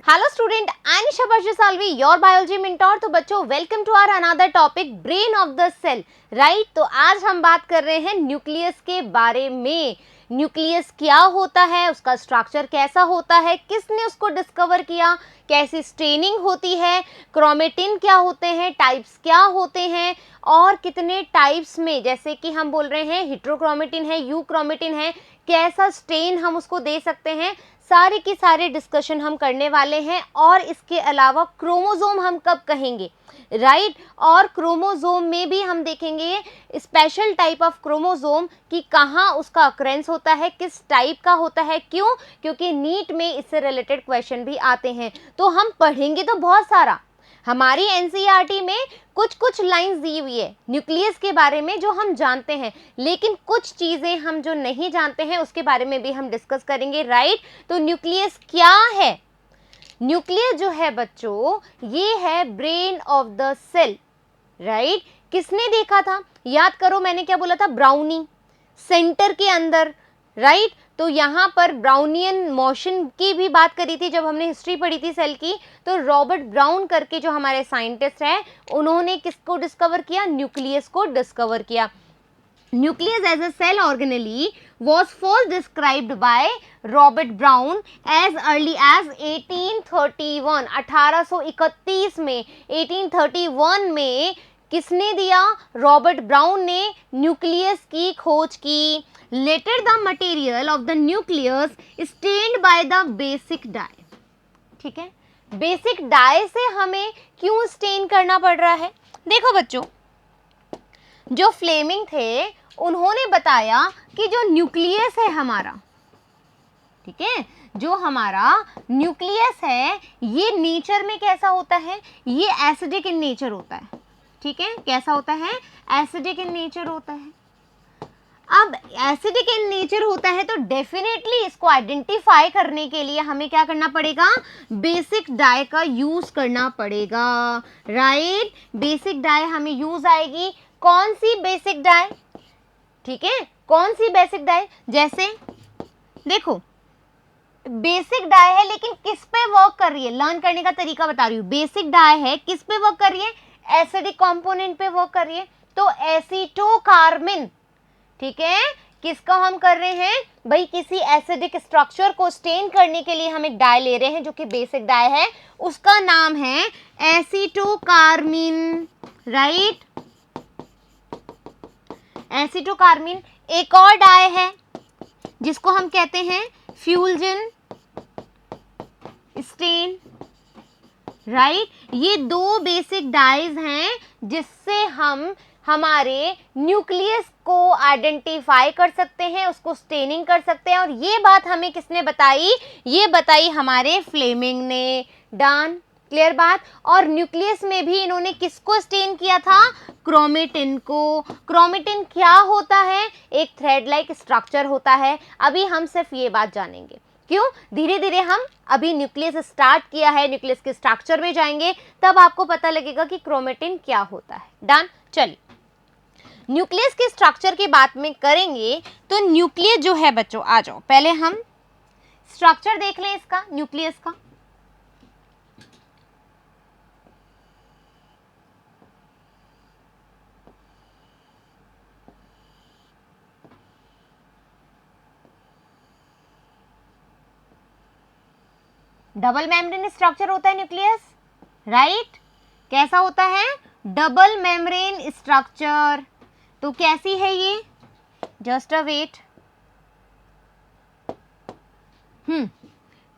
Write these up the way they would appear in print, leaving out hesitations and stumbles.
Hello student, I Nisha Barju Salvi, your biology mentor. तो बच्चों, welcome to our another topic, brain of the cell. Right, तो आज हम बात कर रहे हैं न्यूक्लियस के बारे में। न्यूक्लियस क्या होता है, उसका स्ट्रक्चर कैसा होता है, किसने उसको डिस्कवर किया, कैसी स्ट्रेनिंग होती है, क्रोमेटिन क्या होते हैं, टाइप्स क्या होते हैं, और कितने टाइप्स में, जैसे कि हम बोल रहे हैं हेट्रोक्रोमेटिन है, यू क्रोमेटिन है, कैसा स्ट्रेन हम उसको दे सकते हैं, सारे की सारे डिस्कशन हम करने वाले हैं। और इसके अलावा क्रोमोसोम हम कब कहेंगे, राइट, और क्रोमोसोम में भी हम देखेंगे स्पेशल टाइप ऑफ क्रोमोसोम कि कहाँ उसका अक्रेंस होता है, किस टाइप का होता है, क्यों, क्योंकि नीट में इससे रिलेटेड क्वेश्चन भी आते हैं। तो हम पढ़ेंगे तो बहुत सारा, हमारी एनसीईआरटी में कुछ कुछ लाइंस दी हुई है न्यूक्लियस के बारे में जो हम जानते हैं, लेकिन कुछ चीज़ें हम जो नहीं जानते हैं उसके बारे में भी हम डिस्कस करेंगे। राइट, तो न्यूक्लियस क्या है? न्यूक्लियस जो है बच्चों, ये है brain of the cell. Right, किसने देखा था, याद करो मैंने क्या बोला था, ब्राउनी सेंटर के अंदर। राइट, तो यहाँ पर ब्राउनियन मोशन की भी बात करी थी जब हमने हिस्ट्री पढ़ी थी सेल की। तो रॉबर्ट ब्राउन करके जो हमारे साइंटिस्ट हैं, उन्होंने किसको डिस्कवर किया, न्यूक्लियस को डिस्कवर किया। Nucleus as a cell organelle was first described by Robert Brown as early as 1831, 1831 में, 1831 में किसने दिया, रॉबर्ट ब्राउन ने न्यूक्लियस की खोज की। Later the material of the nucleus stained by the basic dye. ठीक है, बेसिक डाई से हमें क्यों स्टेन करना पड़ रहा है? देखो बच्चों, जो फ्लेमिंग थे उन्होंने बताया कि जो न्यूक्लियस है हमारा, ठीक है, जो हमारा न्यूक्लियस है ये नेचर में कैसा होता है, ये एसिडिक इन नेचर होता है। ठीक है, कैसा होता है, एसिडिक इन नेचर होता है। अब एसिडिक इन नेचर होता है तो डेफिनेटली इसको आइडेंटिफाई करने के लिए हमें क्या करना पड़ेगा, बेसिक डाई का यूज करना पड़ेगा। राइट, बेसिक डाई हमें यूज आएगी। कौन सी बेसिक डाई? ठीक है, कौन सी बेसिक डाई? जैसे देखो, बेसिक डाई है लेकिन किस पे वर्क कर रही है, लर्न करने का तरीका बता रही हूँ। बेसिक डाई है, किस पे वर्क कर रही है, एसिडिक कंपोनेंट पे वर्क कर रही है, तो एसीटोकार्बिन। ठीक है, किसका हम कर रहे हैं भाई, किसी एसिडिक स्ट्रक्चर को स्टेन करने के लिए हम एक डाई ले रहे हैं जो कि बेसिक डाई है, उसका नाम है एसीटोकार्बिन। राइट, एसीटोकार्बिन। एक और डाई है जिसको हम कहते हैं फ्यूजन स्टेन। राइट, ये दो बेसिक डाइज हैं जिससे हम हमारे न्यूक्लियस को आइडेंटिफाई कर सकते हैं, उसको स्टेनिंग कर सकते हैं। और ये बात हमें किसने बताई, ये बताई हमारे फ्लेमिंग ने। डन, क्लियर बात। और न्यूक्लियस में भी इन्होंने किसको स्टेन किया था, क्रोमेटिन को। क्रोमेटिन क्या होता है, एक थ्रेड लाइक स्ट्रक्चर होता है। अभी हम सिर्फ ये बात जानेंगे, क्यों, धीरे धीरे हम अभी न्यूक्लियस स्टार्ट किया है, न्यूक्लियस के स्ट्रक्चर में जाएंगे तब आपको पता लगेगा कि क्रोमेटिन क्या होता है। डन, चलिए न्यूक्लियस के स्ट्रक्चर की बात में करेंगे। तो न्यूक्लियस जो है बच्चों, आ जाओ पहले हम स्ट्रक्चर देख लें इसका, न्यूक्लियस का। डबल मेम्ब्रेन स्ट्रक्चर होता है न्यूक्लियस। राइट, कैसा होता है, डबल मेम्ब्रेन स्ट्रक्चर। तो कैसी है ये, जस्ट अ वेट।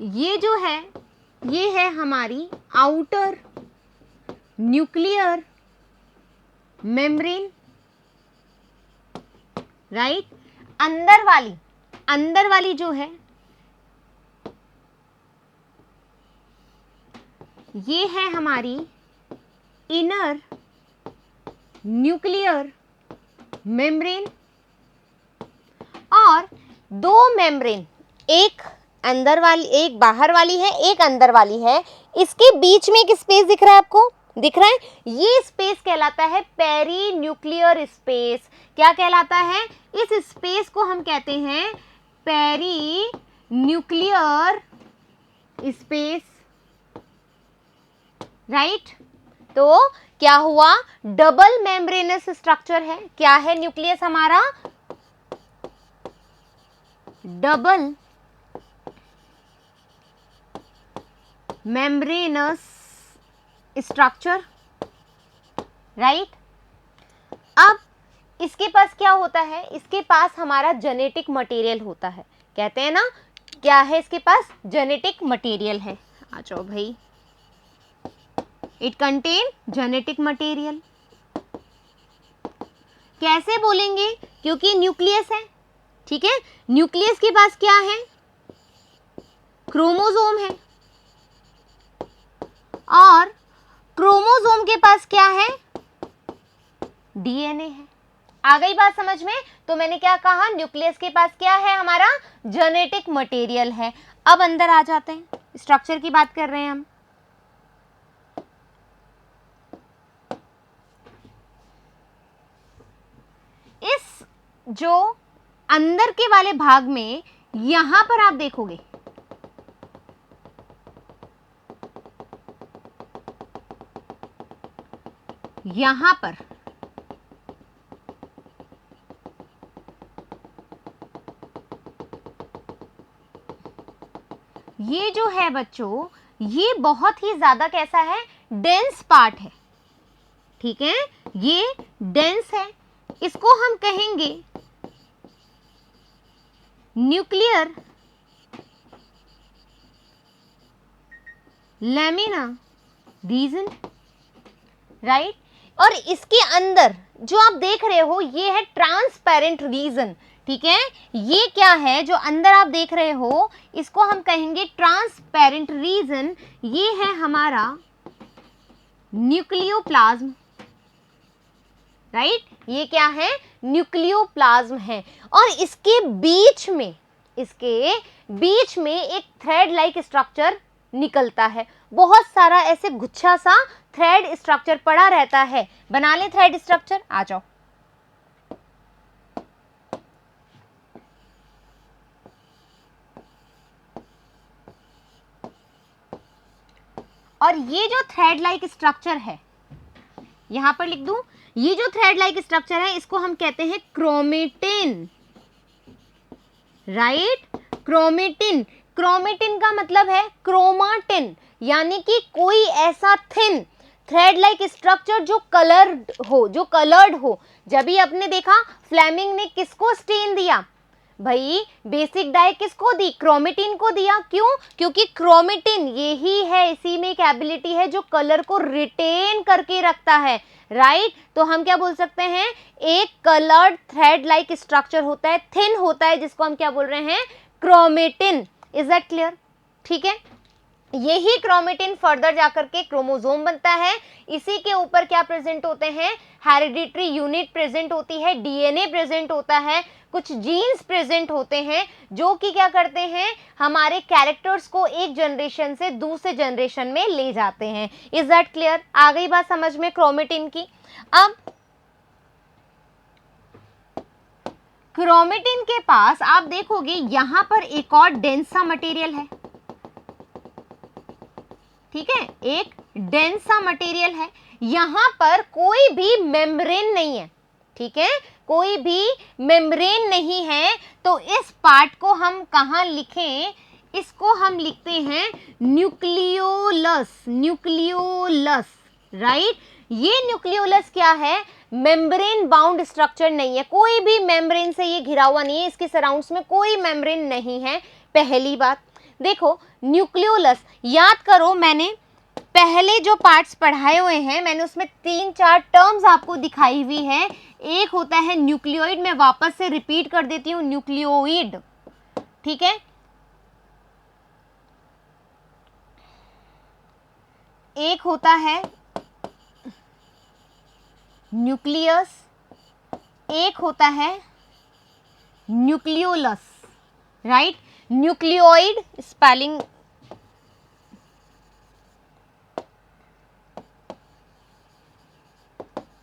ये जो है, ये है हमारी आउटर न्यूक्लियर मेम्ब्रेन। राइट, अंदर वाली जो है ये है हमारी इनर न्यूक्लियर मेम्ब्रेन। और दो मेम्ब्रेन, एक अंदर वाली, एक बाहर वाली है, एक अंदर वाली है। इसके बीच में एक स्पेस दिख रहा है आपको, दिख रहा है, ये स्पेस कहलाता है पेरी न्यूक्लियर स्पेस। क्या कहलाता है, इस स्पेस को हम कहते हैं पेरी न्यूक्लियर स्पेस। राइट। तो क्या हुआ, डबल मेम्ब्रेनस स्ट्रक्चर है। क्या है न्यूक्लियस हमारा, डबल मेम्ब्रेनस स्ट्रक्चर, राइट। अब इसके पास क्या होता है, इसके पास हमारा जेनेटिक मटेरियल होता है, कहते हैं ना क्या है इसके पास, जेनेटिक मटेरियल है। आ जाओ भाई, इट कंटेन जेनेटिक मटेरियल। कैसे बोलेंगे, क्योंकि न्यूक्लियस है, ठीक है। न्यूक्लियस के पास क्या है, क्रोमोसोम है, और क्रोमोसोम के पास क्या है, डीएनए है। आ गई बात समझ में। तो मैंने क्या कहा, न्यूक्लियस के पास क्या है हमारा, जेनेटिक मटेरियल है। अब अंदर आ जाते हैं, स्ट्रक्चर की बात कर रहे हैं हम। इस जो अंदर के वाले भाग में यहां पर आप देखोगे, यहां पर ये जो है बच्चों, ये बहुत ही ज्यादा कैसा है, डेंस पार्ट है, ठीक है। ये डेंस है, इसको हम कहेंगे न्यूक्लियर लैमिना रीजन, राइट। और इसके अंदर जो आप देख रहे हो ये है ट्रांसपेरेंट रीजन, ठीक है। ये क्या है जो अंदर आप देख रहे हो, इसको हम कहेंगे ट्रांसपेरेंट रीजन। ये है हमारा न्यूक्लियोप्लाज्म, राइट। ये क्या है, न्यूक्लियोप्लाज्म है। और इसके बीच में एक थ्रेड लाइक स्ट्रक्चर निकलता है। बहुत सारा ऐसे गुच्छा सा थ्रेड स्ट्रक्चर पड़ा रहता है। बना ले थ्रेड स्ट्रक्चर, आ जाओ। और ये जो थ्रेड लाइक स्ट्रक्चर है, यहां पर लिख दूं, ये जो थ्रेड लाइक स्ट्रक्चर है इसको हम कहते हैं क्रोमेटिन, राइट। क्रोमेटिन, क्रोमेटिन का मतलब है क्रोमाटिन, यानी कि कोई ऐसा थिन थ्रेड लाइक स्ट्रक्चर जो कलर्ड हो। जब भी आपने देखा फ्लेमिंग ने किसको स्टेन दिया, भाई बेसिक डाई किसको दी, क्रोमेटिन को दिया। क्यों, क्योंकि क्रोमेटिन यही है, इसी में एक एबिलिटी है जो कलर को रिटेन करके रखता है, राइट। तो हम क्या बोल सकते हैं, एक कलर्ड थ्रेड लाइक स्ट्रक्चर होता है, थिन होता है, जिसको हम क्या बोल रहे हैं, क्रोमेटिन। इज दैट क्लियर, ठीक है। यही क्रोमेटिन फर्दर जाकर के क्रोमोसोम बनता है। इसी के ऊपर क्या प्रेजेंट होते हैं, हेरिडिटरी यूनिट प्रेजेंट होती है, डीएनए प्रेजेंट होता है, कुछ जीन्स प्रेजेंट होते हैं जो कि क्या करते हैं, हमारे कैरेक्टर्स को एक जनरेशन से दूसरे जनरेशन में ले जाते हैं। इज दैट क्लियर, आ गई बात समझ में क्रोमेटिन की। अब क्रोमेटिन के पास आप देखोगे यहां पर एक और डेंस सा मटेरियल है, ठीक है, एक डेंस सा मटेरियल है। यहां पर कोई भी मेम्ब्रेन नहीं है, ठीक है, कोई भी मेम्ब्रेन नहीं है। तो इस पार्ट को हम कहां लिखें, इसको हम लिखते हैं न्यूक्लियोलस, न्यूक्लियोलस, राइट। ये न्यूक्लियोलस क्या है, मेम्ब्रेन बाउंड स्ट्रक्चर नहीं है, कोई भी मेम्ब्रेन से ये घिरा हुआ नहीं है, इसके सराउंड्स में कोई मेम्ब्रेन नहीं है। पहली बात देखो, न्यूक्लियोलस याद करो, मैंने पहले जो पार्ट्स पढ़ाए हुए हैं मैंने उसमें 3-4 टर्म्स आपको दिखाई हुई है। एक होता है न्यूक्लियोइड, मैं वापस से रिपीट कर देती हूं, न्यूक्लियोइड, ठीक है। एक होता है न्यूक्लियस, एक होता है nucleolus, right. Nucleoid spelling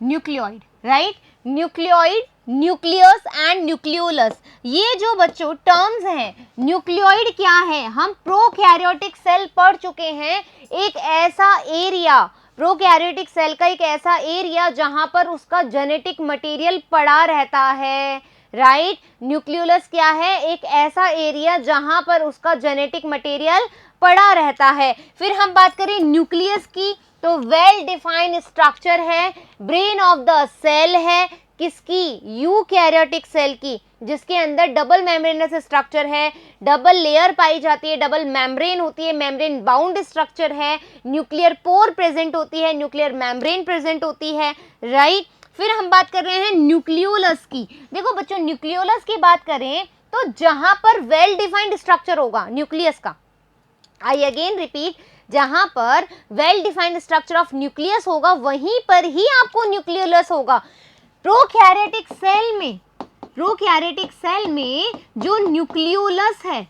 nucleoid, right. Nucleoid, nucleus and nucleolus, ये जो बच्चों टर्म्स हैं, न्यूक्लियोइड क्या है, हम प्रोकैरियोटिक सेल पढ़ चुके हैं, एक ऐसा एरिया प्रोकैरियोटिक सेल का एक ऐसा एरिया जहां पर उसका जेनेटिक मटेरियल पड़ा रहता है, राइट। न्यूक्लियोलस क्या है? एक ऐसा एरिया जहां पर उसका जेनेटिक मटेरियल पड़ा रहता है। फिर हम बात करें न्यूक्लियस की, तो वेल डिफाइंड स्ट्रक्चर है, ब्रेन ऑफ द सेल है, किसकी? यूकैरियोटिक सेल की, जिसके अंदर डबल मेम्ब्रेनस स्ट्रक्चर है, डबल लेयर पाई जाती है, डबल मेम्ब्रेन होती है, मेम्ब्रेन बाउंड स्ट्रक्चर है, न्यूक्लियर पोर प्रेजेंट होती है, न्यूक्लियर मेम्ब्रेन प्रेजेंट होती है, राइट। फिर हम बात कर रहे हैं न्यूक्लियोलस की। देखो बच्चों, न्यूक्लियोलस की बात करें तो जहां पर वेल डिफाइंड स्ट्रक्चर होगा न्यूक्लियस का, आई अगेन रिपीट, जहां पर well defined structure of nucleus होगा वहीं पर ही आपको न्यूक्लियोलस होगा। प्रोकैरियोटिक सेल में जो न्यूक्लियोलस है,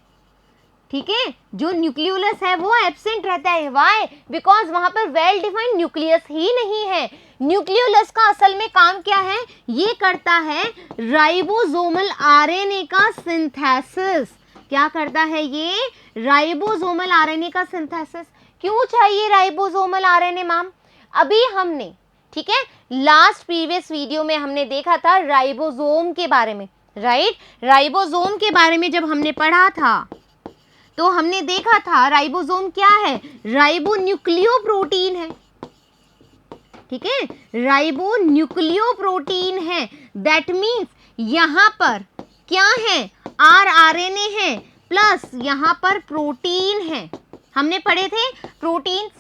ठीक है, जो न्यूक्लियोलस है वो एब्सेंट रहता है। व्हाई? बिकॉज वहां पर वेल डिफाइंड न्यूक्लियस ही नहीं है। न्यूक्लियोलस का असल में काम क्या है? ये करता है राइबोसोमल आरएनए का सिंथेसिस। क्या करता है ये? राइबोसोमल आरएनए का सिंथेसिस। क्यों चाहिए राइबोसोमल आरएनए मैम? अभी हमने, ठीक है, लास्ट प्रीवियस वीडियो में हमने देखा था राइबोसोम के बारे में, राइट। राइबोसोम के बारे में जब हमने पढ़ा था तो हमने देखा था राइबोसोम क्या है? राइबोन्यूक्लियोप्रोटीन है, ठीक है, राइबोन्यूक्लियोप्रोटीन है। दैट मीन्स यहां पर क्या है? आरएनए है प्लस यहां पर प्रोटीन है। हमने पढ़े थे प्रोटीन्स,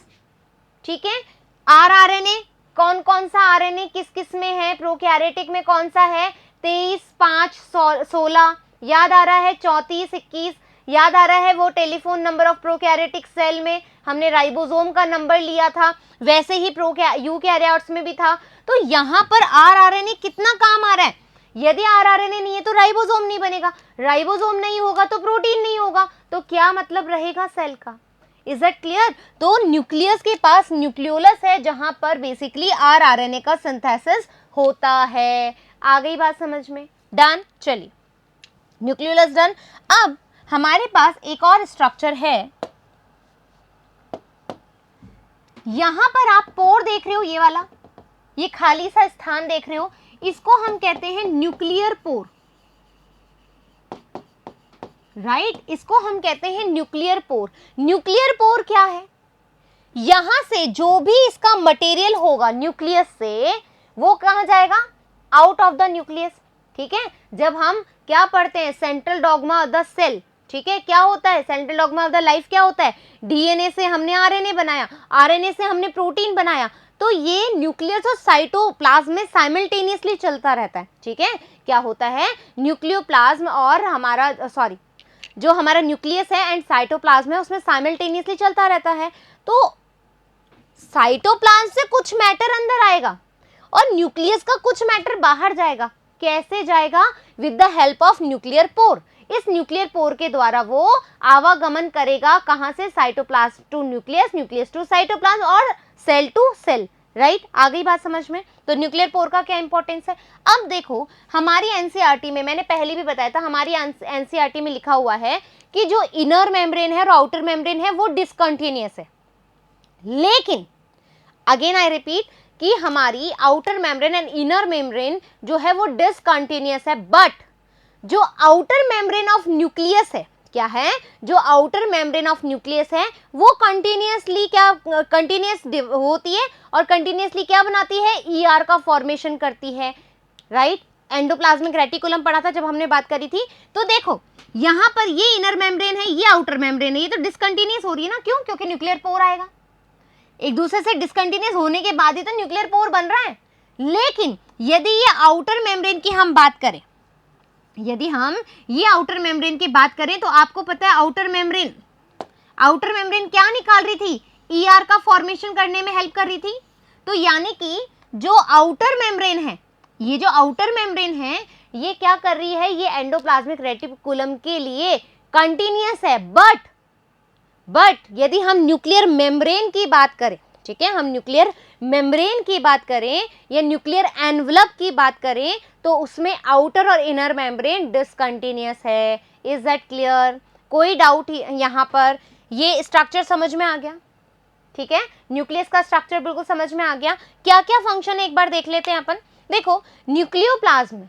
ठीक है। आरएनए, कौन कौन सा आरएनए किस किस में है? प्रोकैरियोटिक में कौन सा है? 23, 5, 16, याद आ रहा है? 34, 21, याद आ रहा है? वो telephone number of prokaryotic cell में हमने राइबोसोम का नंबर लिया था, वैसे ही यूकैरियोट्स में भी था। तो यहाँ पर आरएनए कितना काम आ रहा है? यदि आरएनए नहीं है तो राइबोसोम नहीं बनेगा, राइबोसोम नहीं होगा तो प्रोटीन नहीं होगा, तो क्या मतलब रहेगा सेल का? Is that clear? तो न्यूक्लियस के पास न्यूक्लियोलस है जहां पर बेसिकली आरएनए का सिंथेसिस होता है। आ गई बात समझ में? डन। चलिए, न्यूक्लियोलस डन। अब हमारे पास एक और स्ट्रक्चर है, यहां पर आप पोर देख रहे हो, ये वाला, ये खाली सा स्थान देख रहे हो, इसको हम कहते हैं न्यूक्लियर पोर, राइट। इसको हम कहते हैं न्यूक्लियर पोर। न्यूक्लियर पोर क्या है? यहां से जो भी इसका मटेरियल होगा न्यूक्लियस से, वो कहां जाएगा? आउट ऑफ द न्यूक्लियस, ठीक है। जब हम क्या पढ़ते हैं? Central dogma of the cell, ठीक है। क्या होता है central dogma of the life? क्या होता है? डीएनए से हमने आरएनए बनाया, आरएनए से हमने प्रोटीन बनाया, तो ये न्यूक्लियस और साइटोप्लाज्म में साइमल्टेनियसली चलता रहता है, ठीक है। क्या होता है? न्यूक्लियोप्लाज्म और हमारा जो हमारा न्यूक्लियस है एंड साइटोप्लाज्म है उसमें साइमल्टेनियसली चलता रहता है। तो साइटोप्लाज्म से कुछ मैटर अंदर आएगा और न्यूक्लियस का कुछ मैटर बाहर जाएगा। कैसे जाएगा? With the help of nuclear pore. इस न्यूक्लियर पोर के द्वारा वो आवागमन करेगा, कहां से? Cytoplasm to nucleus, nucleus to cytoplasm और सेल टू सेल, राइट। आ गई बात समझ में? तो न्यूक्लियर पोर का क्या इंपॉर्टेंस है? अब देखो, हमारी एनसीईआरटी में, मैंने पहले भी बताया था, हमारी एनसीईआरटी में लिखा हुआ है कि जो इनर मेम्ब्रेन है और आउटर मेम्ब्रेन है वो डिसकंटिन्यूअस है। लेकिन अगेन आई रिपीट कि हमारी outer membrane and inner membrane जो है वो डिसकंटिन्यूअस है, बट जो आउटर मेम्ब्रेन ऑफ न्यूक्लियस है, क्या है? जो आउटर मेम्ब्रेन ऑफ न्यूक्लियस है वो कंटिन्यूअसली क्या कंटिन्यूअस होती है और कंटिन्यूअसली क्या बनाती है? ईआर का फॉर्मेशन करती है, राइट। एंडोप्लाज्मिक रेटिकुलम पढ़ा था जब हमने बात करी थी। तो देखो यहाँ पर ये इनर मेम्ब्रेन है, ये आउटर मेम्ब्रेन है, ये तो डिसकंटिन्यूअस हो रही है ना। क्यों? क्योंकि न्यूक्लियर पोर आएगा, एक दूसरे से डिसकंटिन्यूअस होने के बाद ही तो न्यूक्लियर पोर बन रहा है। लेकिन यदि ये आउटर मेम्ब्रेन की हम बात करें, यदि हम ये आउटर मेम्ब्रेन की बात करें तो आपको पता है आउटर मेम्ब्रेन क्या निकाल रही थी? ईआर का फॉर्मेशन करने में हेल्प कर रही थी। तो यानी कि जो आउटर मेम्ब्रेन है, ये जो आउटर मेम्ब्रेन है ये क्या कर रही है? ये एंडोप्लाज्मिक रेटिकुलम के लिए कंटिन्यूअस है। बट यदि हम न्यूक्लियर मेम्ब्रेन की बात करें, ठीक है, हम न्यूक्लियर मेम्ब्रेन की बात करें या न्यूक्लियर एनवलप की बात करें तो उसमें आउटर और इनर मेम्ब्रेन डिसकंटिन्यूअस है। Is that clear? कोई डाउट यहाँ पर? ये स्ट्रक्चर समझ में आ गया? ठीक है, न्यूक्लियस का स्ट्रक्चर बिल्कुल समझ में आ गया। क्या क्या फंक्शन है एक बार देख लेते हैं अपन। देखो न्यूक्लियोप्लाज्म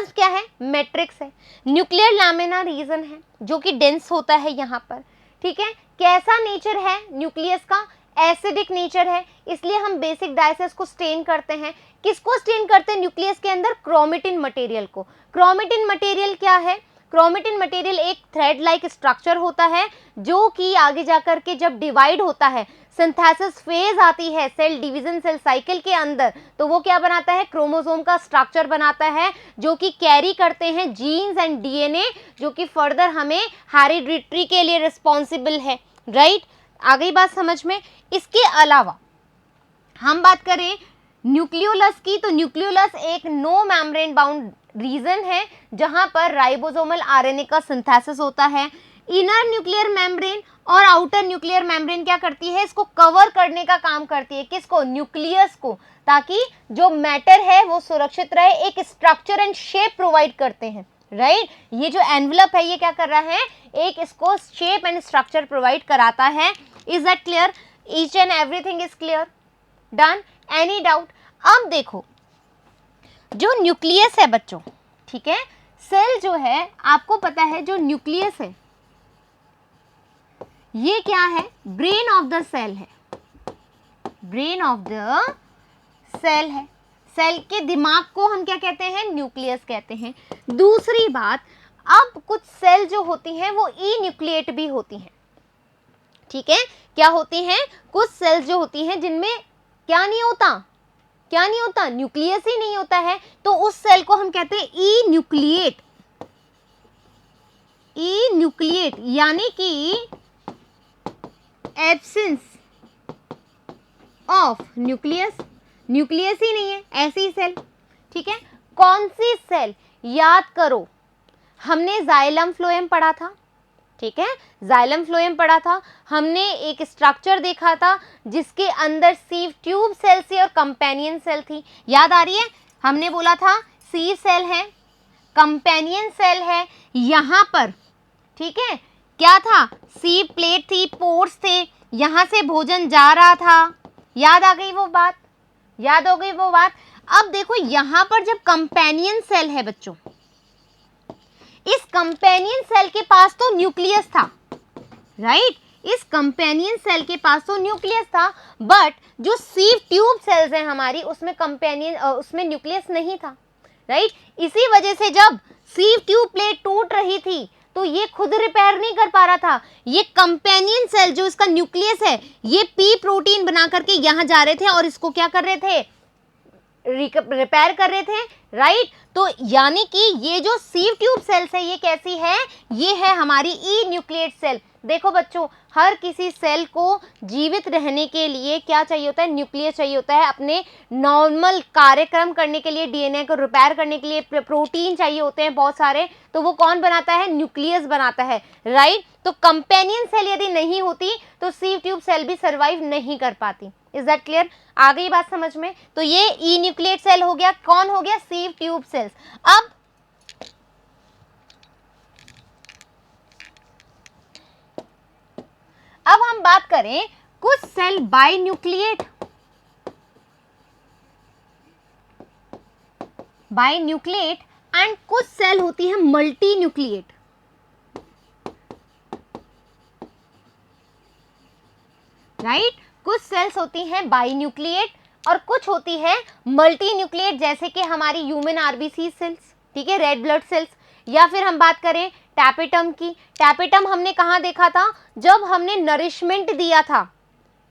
क्या है, मैट्रिक्स है। न्यूक्लियर लैमिना रीजन है जो कि डेंस होता है यहाँ पर, ठीक है। कैसा नेचर है न्यूक्लियस का, एसिडिक नेचर है, इसलिए हम बेसिक डायसेस को स्टेन करते हैं। किसको स्टेन करते हैं न्यूक्लियस के अंदर, क्रोमेटिन मटेरियल को। क्रोमेटिन मटेरियल क्या है, क्रोमेटिन मटेरियल एक थ्रेड लाइक स्ट्रक्चर होता है जो कि आगे जाकर के जब डिवाइड होता है, सिंथेसिस फेज आती है सेल डिवीजन सेल साइकिल के अंदर, तो वो क्या बनाता है, क्रोमोसोम का स्ट्रक्चर बनाता है जो कि कैरी करते हैं जीन्स एंड डीएनए, जो कि फर्दर हमें हेरिडिटरी के लिए रिस्पॉन्सिबल है, राइट। आ गई बात समझ में। इसके अलावा हम बात करें न्यूक्लियोलस की, तो न्यूक्लियोलस एक नो मेम्ब्रेन बाउंड रीजन है जहां पर राइबोसोमल आरएनए का सिंथेसिस होता है। इनर न्यूक्लियर मेम्ब्रेन और आउटर न्यूक्लियर मेम्ब्रेन क्या करती है, इसको कवर करने का काम करती है, किसको, न्यूक्लियस को, ताकि जो मैटर है वो सुरक्षित रहे, एक स्ट्रक्चर एंड शेप प्रोवाइड करते हैं, राइट। ये जो एनवलप है ये क्या कर रहा है, एक इसको शेप एंड स्ट्रक्चर प्रोवाइड कराता है। Is that clear, each and everything is clear, done, any doubt. अब देखो जो न्यूक्लियस है बच्चों, ठीक है, सेल जो है आपको पता है जो न्यूक्लियस है ये क्या है, ब्रेन ऑफ द सेल है, ब्रेन ऑफ द सेल है। सेल के दिमाग को हम क्या कहते हैं, न्यूक्लियस कहते हैं। दूसरी बात, अब कुछ सेल जो होती हैं वो ई न्यूक्लिएट भी होती हैं, ठीक है। क्या होती हैं, कुछ सेल्स जो होती हैं जिनमें क्या नहीं होता, क्या नहीं होता, न्यूक्लियस ही नहीं होता है, तो उस सेल को हम कहते हैं ई न्यूक्लिएट। ई न्यूक्लिएट यानी कि एब्सेंस ऑफ न्यूक्लियस, न्यूक्लियस ही नहीं है, ऐसी सेल, ठीक है। कौन सी सेल, याद करो हमने जाइलम फ्लोएम पढ़ा था, ठीक है, जाइलम फ्लोएम पढ़ा था, हमने एक स्ट्रक्चर देखा था जिसके अंदर सीव ट्यूब सेल थी और कंपेनियन सेल थी, याद आ रही है। हमने बोला था सीव सेल है, कंपेनियन सेल है, यहाँ पर, ठीक है, क्या था, सीव प्लेट थी, पोर्स थे, यहाँ से भोजन जा रहा था, याद आ गई वो बात, याद हो गई वो बात। अब देखो यहाँ पर जब कंपेनियन सेल है बच्चों, इस कंपेनियन सेल के पास तो न्यूक्लियस था, राइट, इस कंपेनियन सेल के पास तो न्यूक्लियस था, बट जो सीव ट्यूब सेल्स हैं हमारी उसमें कंपेनियन उसमें न्यूक्लियस नहीं था, राइट। इसी वजह से जब सीव ट्यूब प्लेट टूट रही थी तो ये खुद रिपेयर नहीं कर पा रहा था, ये कंपेनियन सेल जो इसका न्यूक्लियस है ये पी प्रोटीन बना करके यहाँ जा रहे थे और इसको क्या कर रहे थे, रिपेयर कर रहे थे, राइट। तो यानी कि ये जो सीव ट्यूब सेल्स है ये कैसी है, ये है हमारी ई न्यूक्लिएट सेल। देखो बच्चों, हर किसी सेल को जीवित रहने के लिए क्या चाहिए होता है, न्यूक्लियस चाहिए होता है, अपने नॉर्मल कार्यक्रम करने के लिए, डीएनए को रिपेयर करने के लिए प्रोटीन चाहिए होते हैं बहुत सारे, तो वो कौन बनाता है, न्यूक्लियस बनाता है, राइट। तो कंपेनियन सेल यदि नहीं होती तो सीव ट्यूब सेल भी सर्वाइव नहीं कर पाती। इज दैट क्लियर, आ गई बात समझ में। तो ये ई न्यूक्लिएट सेल हो गया, कौन हो गया, सीव ट्यूब सेल्स। अब हम बात करें कुछ cell binucleate, binucleate and कुछ सेल होती है मल्टी न्यूक्लिएट, राइट। कुछ सेल्स होती हैं बाई न्यूक्लिएट और कुछ होती है मल्टी न्यूक्लिएट, जैसे कि हमारी ह्यूमन आरबीसी सेल्स, ठीक है, रेड ब्लड सेल्स। या फिर हम बात करें टैपेटम की, टैपेटम हमने कहाँ देखा था, जब हमने नरिशमेंट दिया था,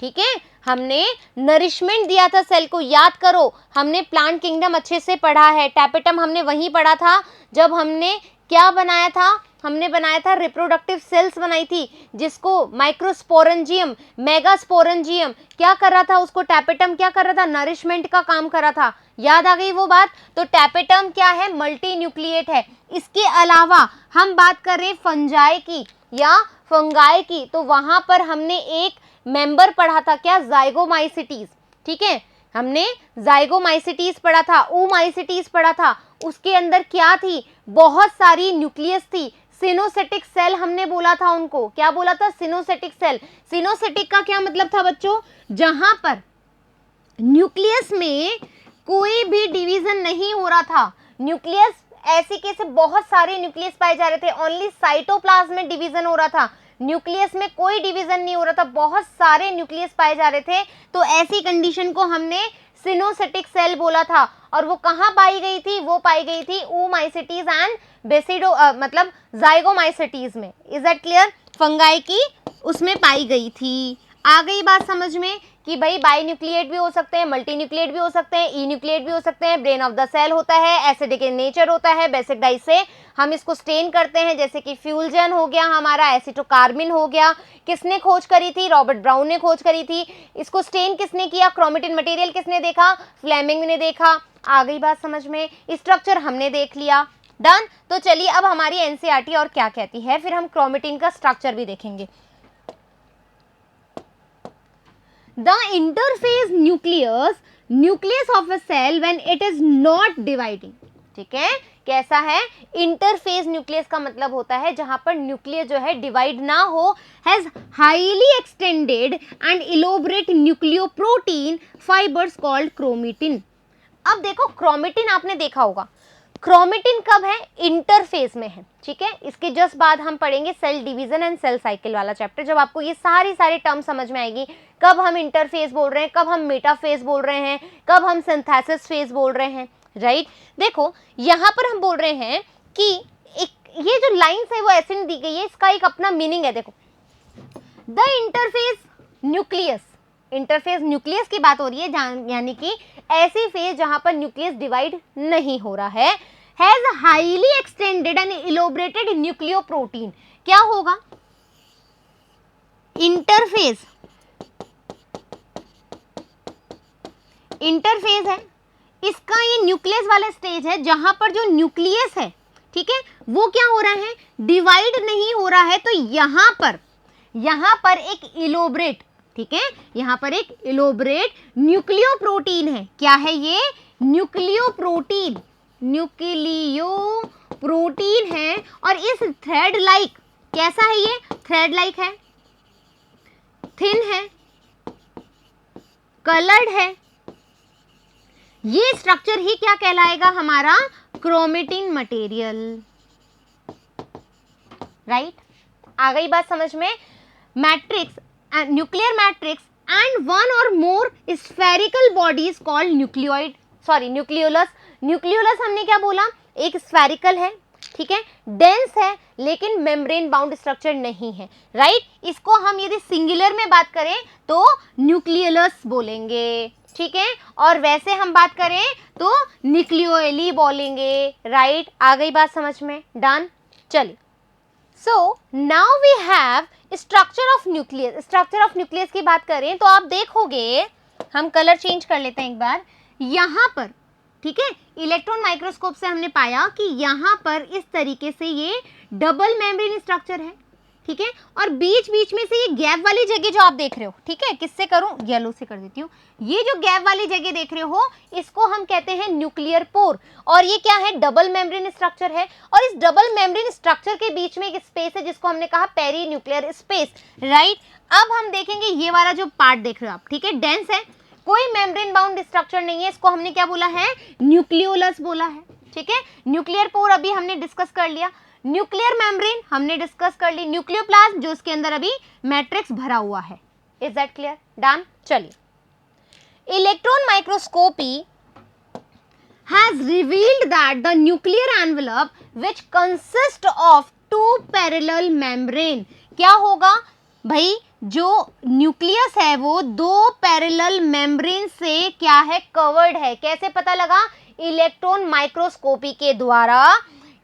ठीक है, हमने नरिशमेंट दिया था सेल को, याद करो हमने प्लांट किंगडम अच्छे से पढ़ा है, टैपेटम हमने वहीं पढ़ा था जब हमने क्या बनाया था, हमने बनाया था रिप्रोडक्टिव सेल्स बनाई थी, जिसको माइक्रोस्पोरेंजियम, मेगास्पोरेंजियम क्या कर रहा था, उसको टैपेटम क्या कर रहा था, नरिशमेंट का काम कर रहा था, याद आ गई वो बात। तो टैपेटम क्या है, मल्टी न्यूक्लिएट है। इसके अलावा हम बात करें फंजाई की या फंगाई की, तो वहां पर हमने एक मेंबर पढ़ा था, क्या, जाइगोमाइसिटीज, ठीक है, हमने जाइगोमाइसिटीज पढ़ा था, ओमाइसिटीज पढ़ा था, उसके अंदर क्या थी, बहुत सारी न्यूक्लियस थी, सिनोसेटिक सेल हमने बोला था उनको, क्या बोला था? सिनोसेटिक सेल। सिनोसेटिक का क्या मतलब था बच्चों? जहां पर न्यूक्लियस में कोई भी डिवीजन नहीं हो रहा था। न्यूक्लियस ऐसे कैसे बहुत सारे न्यूक्लियस पाए जा रहे थे, ओनली साइटोप्लाज्म में डिवीजन हो रहा था, न्यूक्लियस में कोई डिवीजन नहीं हो रहा था, बहुत सारे न्यूक्लियस पाए जा रहे थे। तो ऐसी कंडीशन को हमने सिनोसेटिक सेल बोला था। और वो कहाँ पाई गई थी? वो पाई गई थी ओमाइसिटीज एंड बेसिडो मतलब जाइगोमाइसिटीज में। Is that clear? फंगाई की उसमें पाई गई थी। आ गई बात समझ में कि भाई बाई न्यूक्लिएट भी हो सकते हैं, मल्टी न्यूक्लिएट भी हो सकते हैं, ई न्यूक्लिएट भी हो सकते हैं, ब्रेन ऑफ द सेल होता है, एसिडिक इन नेचर होता है, बेसिक डाई से हम इसको स्टेन करते हैं, जैसे कि फ्यूल्जन हो गया हमारा, एसिटोकार्बिन हो गया। किसने खोज करी थी? रॉबर्ट ब्राउन ने खोज करी थी। इसको स्टेन किसने किया? क्रोमेटिन मटेरियल किसने देखा? फ्लेमिंग ने देखा। आ गई बात समझ में? स्ट्रक्चर हमने देख लिया, डन। तो चलिए अब हमारी एनसीईआरटी और क्या कहती है, फिर हम क्रोमेटिन का स्ट्रक्चर भी देखेंगे। The interphase nucleus of a cell when it is not dividing, ठीक है? कैसा है? इंटरफेज न्यूक्लियस का मतलब होता है जहां पर न्यूक्लियस जो है डिवाइड ना हो, has highly extended and elaborate nucleoprotein fibres called chromatin. अब देखो क्रोमेटिन आपने देखा होगा, क्रोमेटिन कब है? इंटरफेज में है, ठीक है? इसके जस्ट बाद हम पढ़ेंगे cell division and cell cycle वाला चैप्टर, जब आपको ये सारी टर्म समझ में आएगी, कब हम इंटरफेज बोल रहे हैं, कब हम मेटाफेज बोल रहे हैं, कब हम सिंथेसिस फेज बोल रहे हैं, राइट? देखो यहाँ पर हम बोल रहे हैं कि एक ये जो लाइंस है वो ऐसे नहीं दी गई है, इसका एक अपना मीनिंग है। देखो the interphase nucleus, interphase nucleus की बात हो रही है, यानी कि ऐसी फेज जहां पर न्यूक्लियस डिवाइड नहीं हो रहा है, has highly extended and elaborated nucleoprotein. क्या होगा? इंटरफेज, इंटरफेज है इसका, ये न्यूक्लियस वाला स्टेज है जहां पर जो न्यूक्लियस है, ठीक है, वो क्या हो रहा है? डिवाइड नहीं हो रहा है। तो यहां पर एक इलोबरेट, ठीक है, यहां पर एक इलोबरेट न्यूक्लियोप्रोटीन है। क्या है ये? न्यूक्लियोप्रोटीन, न्यूक्लियोप्रोटीन है। और इस थ्रेड लाइक, कैसा है ये? थ्रेड लाइक है, थिन है, कलर्ड है। ये स्ट्रक्चर ही क्या कहलाएगा? हमारा क्रोमेटिन मटेरियल, राइट? आ गई बात समझ में? Matrix, nuclear matrix and one or more spherical bodies called nucleoid, sorry nucleolus. Nucleolus हमने क्या बोला? एक स्फेरिकल है, ठीक है, डेंस है, लेकिन मेम्ब्रेन बाउंड स्ट्रक्चर नहीं है, राइट? इसको हम यदि सिंगुलर में बात करें तो न्यूक्लियोलस बोलेंगे, ठीक है, और वैसे हम बात करें तो न्यूक्लियोली बोलेंगे, राइट? आ गई बात समझ में? डन। चलिए, so now we have structure of nucleus. Structure of nucleus की बात करें तो आप देखोगे, हम कलर चेंज कर लेते हैं एक बार, यहां पर, ठीक है, इलेक्ट्रॉन माइक्रोस्कोप से हमने पाया कि यहां पर इस तरीके से ये डबल मेम्ब्रेन स्ट्रक्चर है, ठीक है, और बीच बीच में से ये गैप वाली जगह जो आप देख रहे हो, ठीक है, किससे करूं? येलो से कर देती हूँ। ये जो गैप वाली जगह देख रहे हो, इसको हम कहते हैं न्यूक्लियर पोर। और ये क्या है? डबल मेम्ब्रेन स्ट्रक्चर है। और इस डबल मेम्ब्रेन स्ट्रक्चर के बीच में एक स्पेस है जिसको हमने कहा पेरी न्यूक्लियर स्पेस, राइट? अब हम देखेंगे ये वाला जो पार्ट देख रहे हो आप, ठीक है, डेंस है, कोई मेम्ब्रेन बाउंड स्ट्रक्चर नहीं है, इसको हमने क्या बोला है? न्यूक्लियोलस बोला है, ठीक है। न्यूक्लियर पोर अभी हमने डिस्कस कर लिया, न्यूक्लियर मेम्ब्रेन हमने डिस्कस कर ली, न्यूक्लियोप्लाज्म जो इसके अंदर अभी मैट्रिक्स भरा हुआ है। Is that clear? डन। चलिए, electron microscopy has revealed that the nuclear envelope which consists of two parallel membrane, क्या होगा भाई? जो न्यूक्लियस है वो दो पैरेलल मेम्ब्रेन से क्या है? कवर्ड है। कैसे पता लगा? इलेक्ट्रॉन माइक्रोस्कोपी के द्वारा।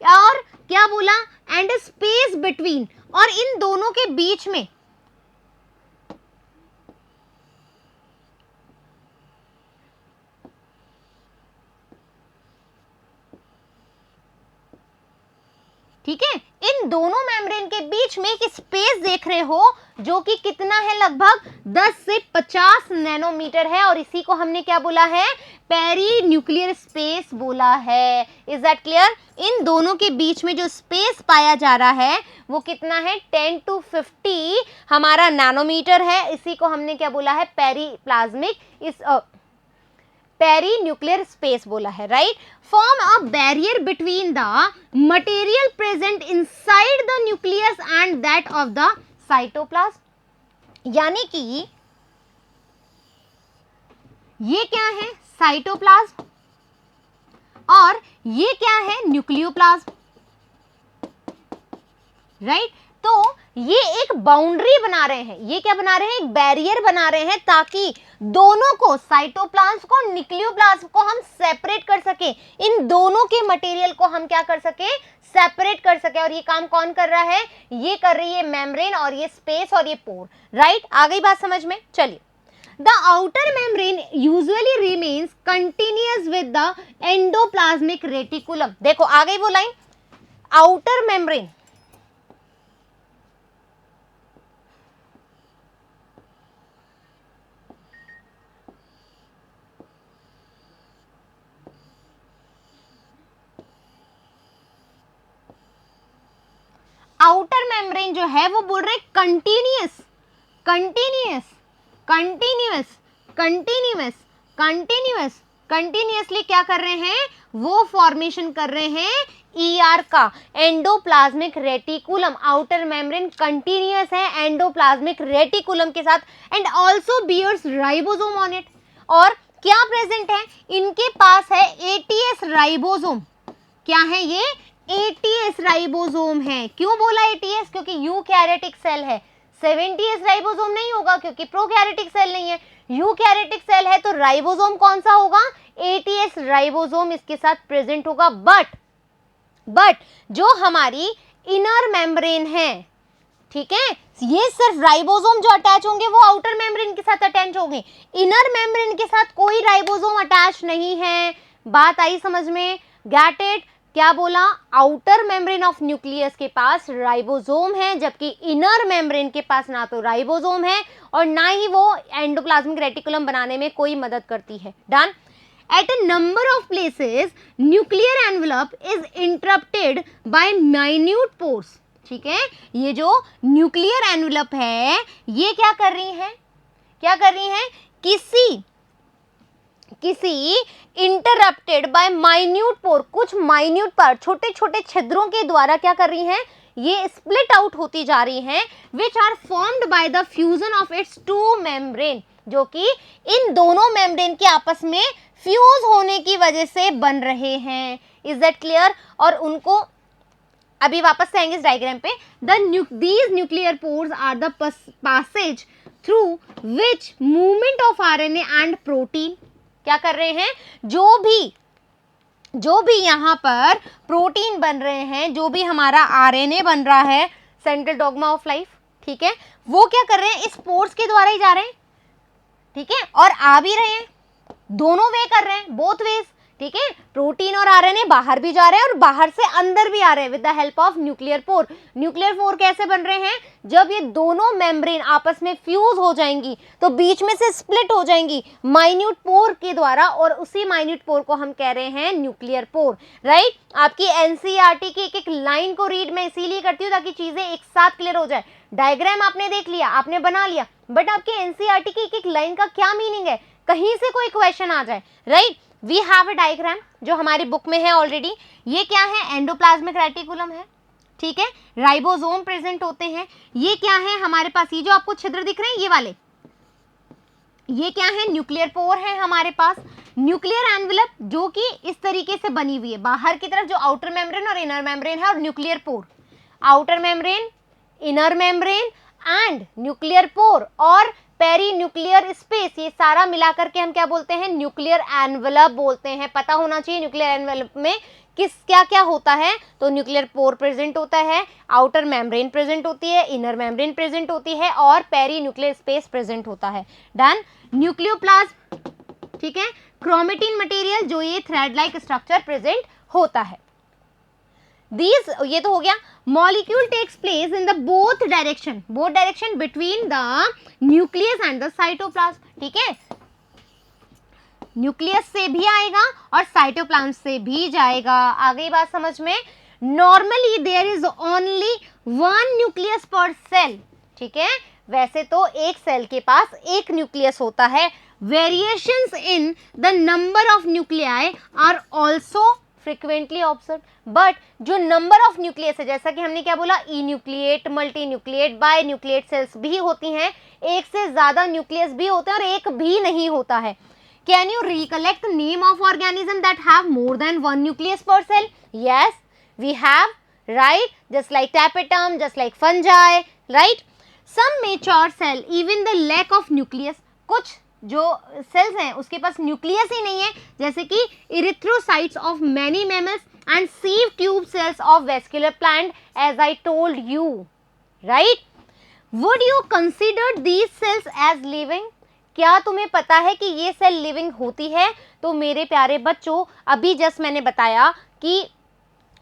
और क्या बोला? एंड स्पेस बिटवीन, और इन दोनों के बीच में ठीक है, इन दोनों मेम्ब्रेन के बीच में एक स्पेस देख रहे हो, जो कि कितना है, लगभग 10 से 50 नैनोमीटर है, और इसी को हमने क्या बोला है, पेरी न्यूक्लियर स्पेस बोला है। Is that clear? इन दोनों के बीच में जो स्पेस पाया जा रहा है वो कितना है, 10 to 50 हमारा नैनोमीटर है। इसी को हमने क्या बोला है, पेरी न्यूक्लियर स्पेस बोला है, right. Form a barrier between the material present inside the nucleus and that of the cytoplasm. यानी कि ये क्या है, साइटोप्लाज्म, और ये क्या है, न्यूक्लियोप्लाज्म, राइट। तो ये एक बाउंड्री बना रहे हैं, ये क्या बना रहे हैं, एक बैरियर बना रहे हैं, ताकि दोनों को, साइटोप्लाज्म को, न्यूक्लियोप्लाज्म को हम सेपरेट कर सके, इन दोनों के मटेरियल को हम क्या कर सके, सेपरेट कर सके। और ये काम कौन कर रहा है, ये कर रही है मेम्ब्रेन, और ये स्पेस, और ये पोर, राइट। आ गई बात समझ में? चलिए, the outer membrane usually remains continuous with the endoplasmic reticulum. देखो आ गई वो line, outer membrane, outer membrane जो है वो बोल रहे continuous, continuous, continuous, continuous, continuous, continuously क्या कर रहे हैं, वो फॉर्मेशन कर रहे हैं ईआर का, endoplasmic reticulum. Outer membrane continuous है एंडोप्लाज्मिक रेटिकुलम के साथ, and also bears ribosome on it. और क्या प्रेजेंट है, इनके पास है एटीएस राइबोसोम। क्या है ये, एटीएस राइबोसोम है। क्यों बोला एटीएस, क्योंकि यूकैरियोटिक सेल है। 70s राइबोसोम नहीं होगा क्योंकि प्रोकैरियोटिक सेल नहीं है, यूकैरियोटिक सेल है, तो राइबोसोम कौन सा होगा, एटीएस राइबोसोम इसके साथ प्रेजेंट होगा। बट जो हमारी इनर मेम्ब्रेन है, ठीक है, ये सिर्फ राइबोसोम जो अटैच होंगे वो आउटर मेम्ब्रेन के साथ अटैच होंगे, इनर मेम्ब्रेन के साथ कोई राइबोसोम अटैच नहीं है। बात आई समझ में, गेट इट? क्या बोला, आउटर मेम्ब्रेन ऑफ न्यूक्लियस के पास राइबोसोम है, जबकि इनर मेम्ब्रेन के पास ना तो राइबोसोम है और ना ही वो एंडोप्लाज्मिक रेटिकुलम बनाने में कोई मदद करती है। Done. At a number of places, nuclear envelope is interrupted by minute pores. ठीक है, ये जो न्यूक्लियर एनवेलप है ये क्या कर रही है, क्या कर रही है, किसी इंटरप्टेड बाय माइन्यूट पोर, कुछ माइन्यूट पार्ट, छोटे छोटे छिद्रों के द्वारा क्या कर रही हैं, ये स्प्लिट आउट होती जा रही हैं, which are formed by the fusion of its two membrane, जो कि इन दोनों मेम्ब्रेन के आपस में फ्यूज होने की वजह से बन रहे हैं। Is that clear? और उनको अभी वापस से आएंगे इस डायग्राम पे। These nuclear pores are the passage through which movement of RNA and protein क्या कर रहे हैं, जो भी यहाँ पर प्रोटीन बन रहे हैं, जो भी हमारा आरएनए बन रहा है, सेंट्रल डॉग्मा ऑफ लाइफ, ठीक है, वो क्या कर रहे हैं, इस पोर्स के द्वारा ही जा रहे हैं, ठीक है, और आ भी रहे हैं, दोनों वे कर रहे हैं, बोथ वेज, ठीक है, प्रोटीन और आरएनए बाहर भी जा रहे हैं और बाहर से अंदर भी आ रहे हैं with the help of nuclear pore. Nuclear pore कैसे बन रहे हैं, जब ये दोनों मेम्ब्रेन आपस में फ्यूज हो जाएंगी तो बीच में से स्प्लिट हो जाएंगी माइन्यूट पोर के द्वारा, और उसी माइन्यूट पोर को हम कह रहे हैं न्यूक्लियर पोर, राइट। आपकी एनसीईआरटी की एक एक लाइन को रीड मैं इसीलिए करती हूँ ताकि चीजें एक साथ क्लियर हो जाए। डायग्राम आपने देख लिया, आपने बना लिया, बट आपके एनसीईआरटी की एक एक लाइन का क्या मीनिंग है, कहीं से कोई क्वेश्चन आ जाए, right. We have a diagram जो हमारी बुक में है ऑलरेडी। ये क्या है, एंडोप्लाज्मिक रेटिकुलम है, ठीक है, राइबोसोम प्रेजेंट होते हैं। ये क्या है हमारे पास, ये जो आपको छिद्र दिख रहे हैं ये वाले, ये क्या है, न्यूक्लियर पोर है हमारे पास। न्यूक्लियर एनवेलप जो कि इस तरीके से बनी हुई है, बाहर की तरफ जो आउटर मेम्ब्रेन और इनर मेम्ब्रेन है, और nuclear pore, outer membrane, inner membrane and nuclear pore और पेरी न्यूक्लियर स्पेस, ये सारा मिलाकर के हम क्या बोलते हैं, न्यूक्लियर एनवेलप बोलते हैं। पता होना चाहिए न्यूक्लियर एनवेलप में किस क्या क्या होता है, तो न्यूक्लियर पोर प्रेजेंट होता है, आउटर मेम्ब्रेन प्रेजेंट होती है, इनर मेम्ब्रेन प्रेजेंट होती है, और पेरी न्यूक्लियर स्पेस प्रेजेंट होता है। डन। न्यूक्लियोप्लाज्म, ठीक है, क्रोमेटिन मटेरियल जो ये थ्रेड लाइक स्ट्रक्चर प्रेजेंट होता है। ये तो हो गया। Molecule takes place in the both direction between the nucleus and the cytoplasm. ठीक है, न्यूक्लियस से भी आएगा और साइटोप्लाज्म से भी जाएगा। आ गई बात समझ में? Normally there is only one nucleus per cell. ठीक है, वैसे तो एक सेल के पास एक न्यूक्लियस होता है। Variations in the number of nuclei are also frequently observe, but जो नंबर ऑफ न्यूक्लियस है, जैसा कि हमने क्या बोला, enucleate, multinucleate, binucleate cells भी होती हैं, एक से ज्यादा न्यूक्लियस भी होते हैं और एक भी नहीं होता है। Can you recollect name of organism that have more than one nucleus per cell? Yes we have, right, just like tapetum, just like fungi, right. Some mature cell even the lack of nucleus, कुछ जो sales हैं उसके पास nucleus ही नहीं है, जैसे कि erythrocytes of many mammals and sieve tube cells of vascular plant, as I told you, right. Would you consider these cells as living? क्या तुम्हें पता है कि ये सेल लिविंग होती है? तो मेरे प्यारे बच्चों, अभी जस्ट मैंने बताया कि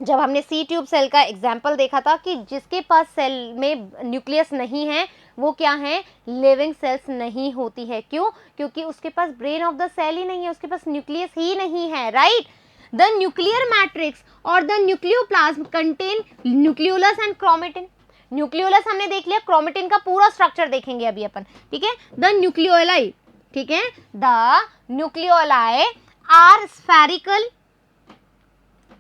जब हमने सी ट्यूब सेल का एग्जाम्पल देखा था कि जिसके पास सेल में न्यूक्लियस नहीं है वो क्या है, लिविंग सेल्स नहीं होती है। क्यों? क्योंकि उसके पास ब्रेन ऑफ द सेल ही नहीं है, उसके पास न्यूक्लियस ही नहीं है, राइट। द न्यूक्लियर मैट्रिक्स और the nucleoplasm contain nucleolus and chromatin. Nucleolus हमने देख लिया, क्रोमेटिन का पूरा स्ट्रक्चर देखेंगे अभी अपन। ठीक है, द न्यूक्लियोलाई, ठीक है, द न्यूक्लियोलाई आर स्फेरिकल,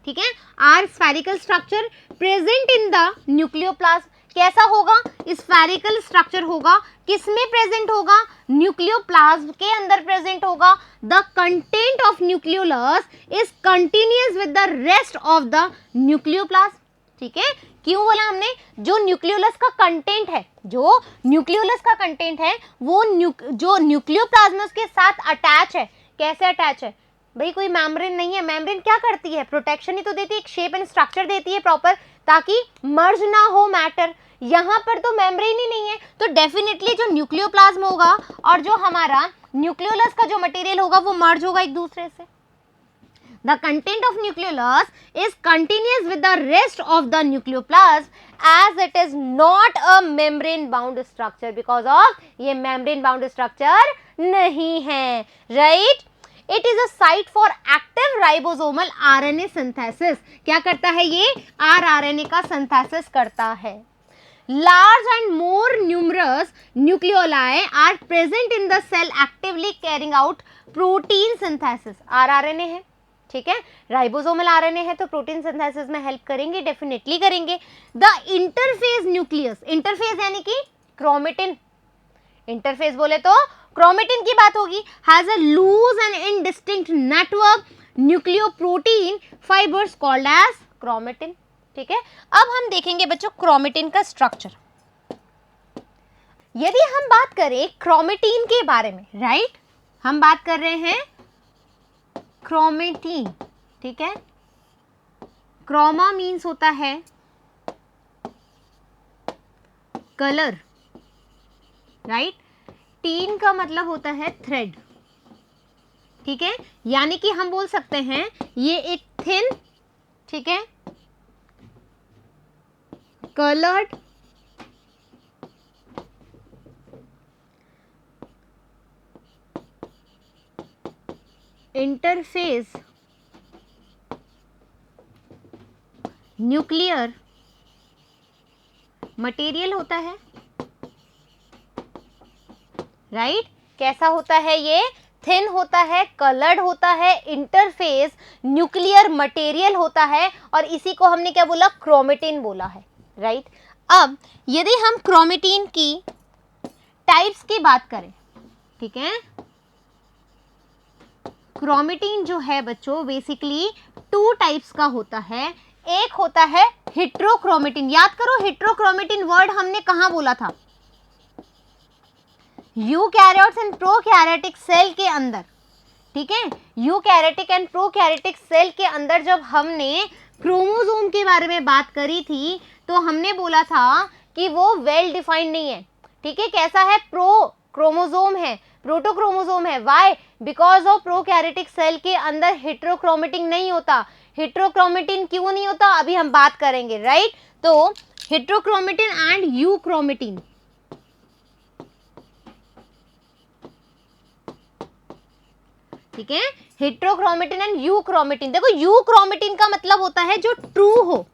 ठीक है, are spherical structure present in the nucleoplasm. कैसा होगा? स्फेरिकल स्ट्रक्चर होगा। किसमें प्रेजेंट होगा? न्यूक्लियोप्लाज्म के अंदर प्रेजेंट होगा। The content of nucleolus is continuous with the rest of the nucleoplasm. ठीक है, क्यों बोला हमने? जो न्यूक्लियोलस का कंटेंट है, जो न्यूक्लियोलस का कंटेंट है वो जो न्यूक्लियोप्लाज्म के साथ अटैच है। कैसे अटैच है भाई? कोई मेम्ब्रेन नहीं है। मेम्ब्रेन क्या करती है? प्रोटेक्शन ही तो देती है, एक शेप एंड स्ट्रक्चर देती है प्रॉपर, ताकि मर्ज ना हो मैटर। यहाँ पर तो मेम्ब्रेन ही नहीं है, तो डेफिनेटली जो न्यूक्लियोप्लाज्म होगा और जो हमारा न्यूक्लियोलस का जो मटेरियल होगा वो मर्ज होगा एक दूसरे से। The content of nucleolus is continuous with the rest of the nucleoplasm as it is not a membrane bound structure, because of ये membrane bound structure नहीं है, right? It is a site for active ribosomal RNA synthesis. क्या करता है ये? rRNA का synthesis करता है। Large and more numerous nucleoli are present in the cell actively carrying out protein synthesis. rRNA है, ठीक है, राइबोसोमल आरएनए है, तो प्रोटीन सिंथेसिस में हेल्प करेंगे, डेफिनेटली करेंगे। द इंटरफेस न्यूक्लियस, इंटरफेस यानी कि क्रोमेटिन, इंटरफेस बोले तो क्रोमेटिन की बात होगी, has a loose and indistinct network nucleoprotein fibres called as chromatin. ठीक है, अब हम देखेंगे बच्चों क्रोमेटिन का स्ट्रक्चर। यदि हम बात करें क्रोमेटिन के बारे में, राइट, हम बात कर रहे हैं क्रोमेटिन, ठीक है, क्रोमा मीन्स होता है कलर, राइट, टीन का मतलब होता है थ्रेड। ठीक है, यानी कि हम बोल सकते हैं ये एक थिन, ठीक है, कलर्ड इंटरफेस न्यूक्लियर मटेरियल होता है, राइट। कैसा होता है ये? थिन होता है, कलर्ड होता है, इंटरफेस न्यूक्लियर मटेरियल होता है, और इसी को हमने क्या बोला? क्रोमेटिन बोला है, राइट। अब यदि हम क्रोमेटिन की टाइप्स की बात करें, ठीक है, क्रोमेटिन जो है बच्चों बेसिकली 2 टाइप्स का होता है। एक होता है हेट्रोक्रोमेटिन। याद करो हेट्रोक्रोमेटिन वर्ड हमने कहाँ बोला था? यूकैरियोट्स एंड प्रोकैरियोटिक सेल के अंदर, ठीक है, यूकैरियोटिक एंड प्रोकैरियोटिक सेल के अंदर जब हमने क्रोमोसोम के बारे में बात करी थी तो हमने बोला था कि वो वेल डिफाइंड नहीं है। ठीक है, कैसा है? प्रो क्रोमोसोम है, प्रोटोक्रोमोसोम है। Why? Because of prokaryotic cell के अंदर हेट्रोक्रोमेटिन नहीं होता। हेट्रोक्रोमेटिन क्यों नहीं होता, अभी हम बात करेंगे, राइट। तो हेट्रोक्रोमेटिन एंड यूक्रोमेटिन, ठीक है, हेट्रोक्रोमेटिन एंड यूक्रोमेटिन। देखो यूक्रोमेटिन का मतलब होता है जो ट्रू हो,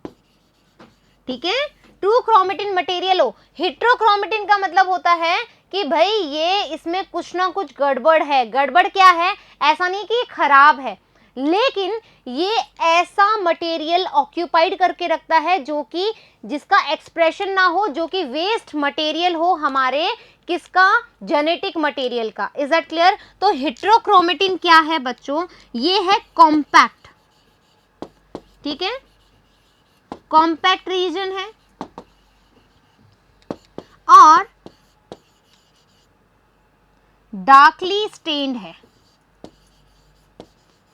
ठीक है, ट्रू क्रोमेटिन मटेरियल हो। हेट्रोक्रोमेटिन का मतलब होता है कि भाई ये इसमें कुछ ना कुछ गड़बड़ है। गड़बड़ क्या है, ऐसा नहीं कि ये खराब है, लेकिन ये ऐसा मटेरियल ऑक्यूपाइड करके रखता है जो कि जिसका एक्सप्रेशन ना हो, जो कि वेस्ट मटेरियल हो हमारे किसका, जेनेटिक मटेरियल का। Is that clear. तो हेट्रोक्रोमेटिन क्या है बच्चों, ये है कॉम्पैक्ट, ठीक है, कॉम्पैक्ट रीजन है और डार्कली स्टेन्ड है।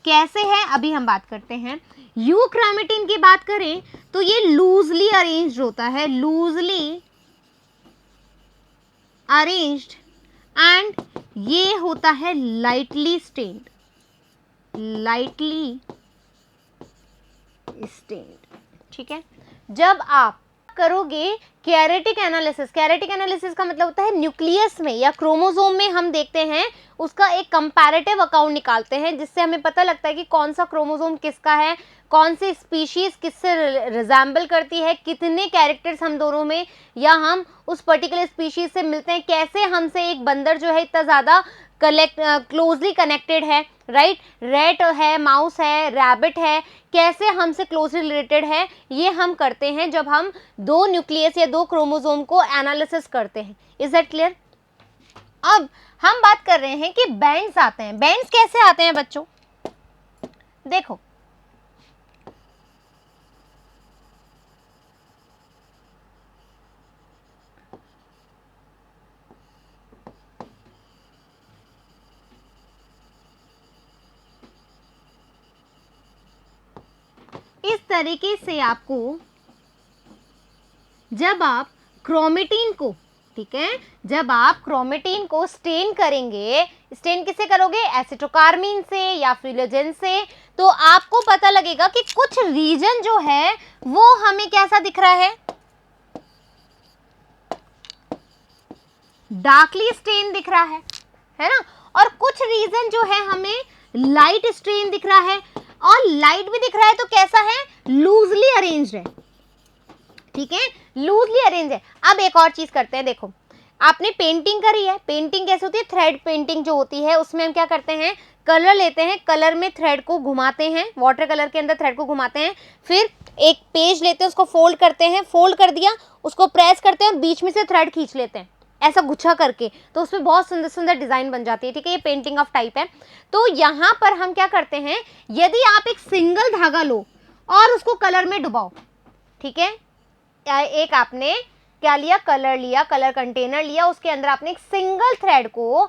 कैसे है अभी हम बात करते हैं। यूक्रोमेटिन की बात करें तो ये लूजली अरेंज्ड होता है, लूजली अरेंज्ड, एंड ये होता है लाइटली स्टेन्ड, लाइटली स्टेन्ड, ठीक है। जब आप करोगे कैरेटिक एनालिसिस, कैरेटिक एनालिसिस का मतलब होता है न्यूक्लियस में या क्रोमोसोम में हम देखते हैं, उसका एक कंपैरेटिव अकाउंट निकालते हैं जिससे हमें पता लगता है कि कौन सा क्रोमोसोम किसका है, कौन सी स्पीशीज किससे रिजेंबल करती है, कितने कैरेक्टर्स हम दोनों में या हम उस पर्टिकुलर स्पीशीज से मिलते हैं, कैसे हमसे एक बंदर जो है इतना ज़्यादा क्लोजली कनेक्टेड है, राइट। रैट है, माउस है, रैबिट है, कैसे हमसे क्लोजली रिलेटेड है, ये हम करते हैं जब हम दो न्यूक्लियस या दो क्रोमोसोम को एनालिसिस करते हैं। Is that clear. अब हम बात कर रहे हैं कि बैंड्स आते हैं। बैंड्स कैसे आते हैं बच्चों, देखो इस तरीके से आपको, जब आप क्रोमेटिन को, ठीक है, जब आप क्रोमेटिन को स्टेन करेंगे, स्टेन किससे करोगे, एसिटोकार्मीन से या फिलोजेन से, तो आपको पता लगेगा कि कुछ रीजन जो है वो हमें कैसा दिख रहा है, डार्कली स्टेन दिख रहा है ना, और कुछ रीजन जो है हमें लाइट स्टेन दिख रहा है, और लाइट भी दिख रहा है तो कैसा है, लूजली अरेंज्ड है, ठीक है, लूजली अरेंज है। अब एक और चीज करते हैं, देखो आपने पेंटिंग करी है, पेंटिंग कैसे होती है, थ्रेड पेंटिंग जो होती है, उसमें हम क्या करते हैं, कलर लेते हैं, कलर में थ्रेड को घुमाते हैं, वाटर कलर के अंदर थ्रेड को घुमाते हैं, फिर एक पेज लेते हैं, उसको फोल्ड करते हैं, फोल्ड कर दिया, उसको प्रेस करते हैं और बीच में से थ्रेड खींच लेते हैं ऐसा गुच्छा करके, तो उसमें बहुत सुंदर सुंदर डिजाइन बन जाती है, ठीक है, ये पेंटिंग ऑफ टाइप है। तो यहाँ पर हम क्या करते हैं, यदि आप एक सिंगल धागा लो और उसको कलर में डुबाओ, ठीक है, एक आपने क्या लिया, कलर लिया, कलर कंटेनर लिया, उसके अंदर आपने एक सिंगल थ्रेड को,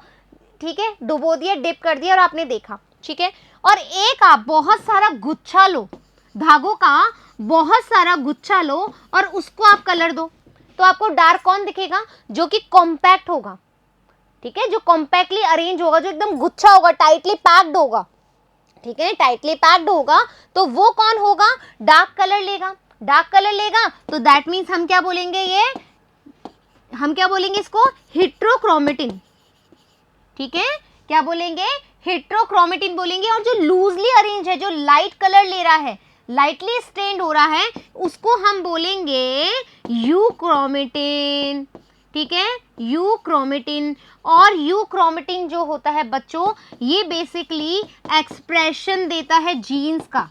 ठीक है, डुबो दिया, डिप कर दिया और आपने देखा, ठीक है, और एक आप बहुत सारा गुच्छा लो, धागों का बहुत सारा गुच्छा लो और उसको आप कलर दो, तो आपको डार्क कौन दिखेगा, जो कि कॉम्पैक्ट होगा, ठीक है, जो कॉम्पैक्टली अरेंज होगा, जो एकदम गुच्छा होगा, टाइटली पैक्ड होगा, ठीक है, टाइटली पैक्ड होगा, तो वो कौन होगा, डार्क कलर लेगा। डार्क कलर लेगा तो दैट मीन्स हम क्या बोलेंगे, ये हम क्या बोलेंगे, इसको हेट्रोक्रोमेटिन, ठीक है, क्या बोलेंगे, हेट्रोक्रोमेटिन बोलेंगे। और जो लूजली अरेंज है, जो लाइट कलर ले रहा है, लाइटली स्टेन्ड हो रहा है, उसको हम बोलेंगे यूक्रोमेटिन, ठीक है, यूक्रोमेटिन। और यूक्रोमेटिन जो होता है बच्चों, ये बेसिकली एक्सप्रेशन देता है जीन्स का,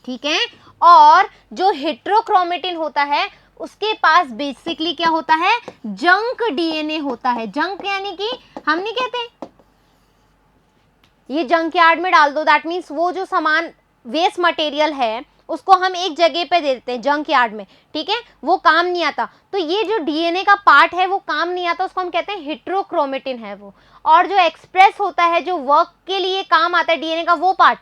ठीक है, और जो हेट्रोक्रोमेटिन होता है उसके पास बेसिकली क्या होता है, जंक डीएनए होता है। जंक यानी कि हम नहीं कहते ये जंक यार्ड में डाल दो, दैट मीन्स वो जो सामान वेस्ट मटेरियल है उसको हम एक जगह पे दे देते हैं जंक यार्ड में, ठीक है, वो काम नहीं आता। तो ये जो डीएनए का पार्ट है वो काम नहीं आता, उसको हम कहते हैं हेट्रोक्रोमेटिन है वो। और जो एक्सप्रेस होता है, जो वर्क के लिए काम आता है डीएनए का, वो पार्ट,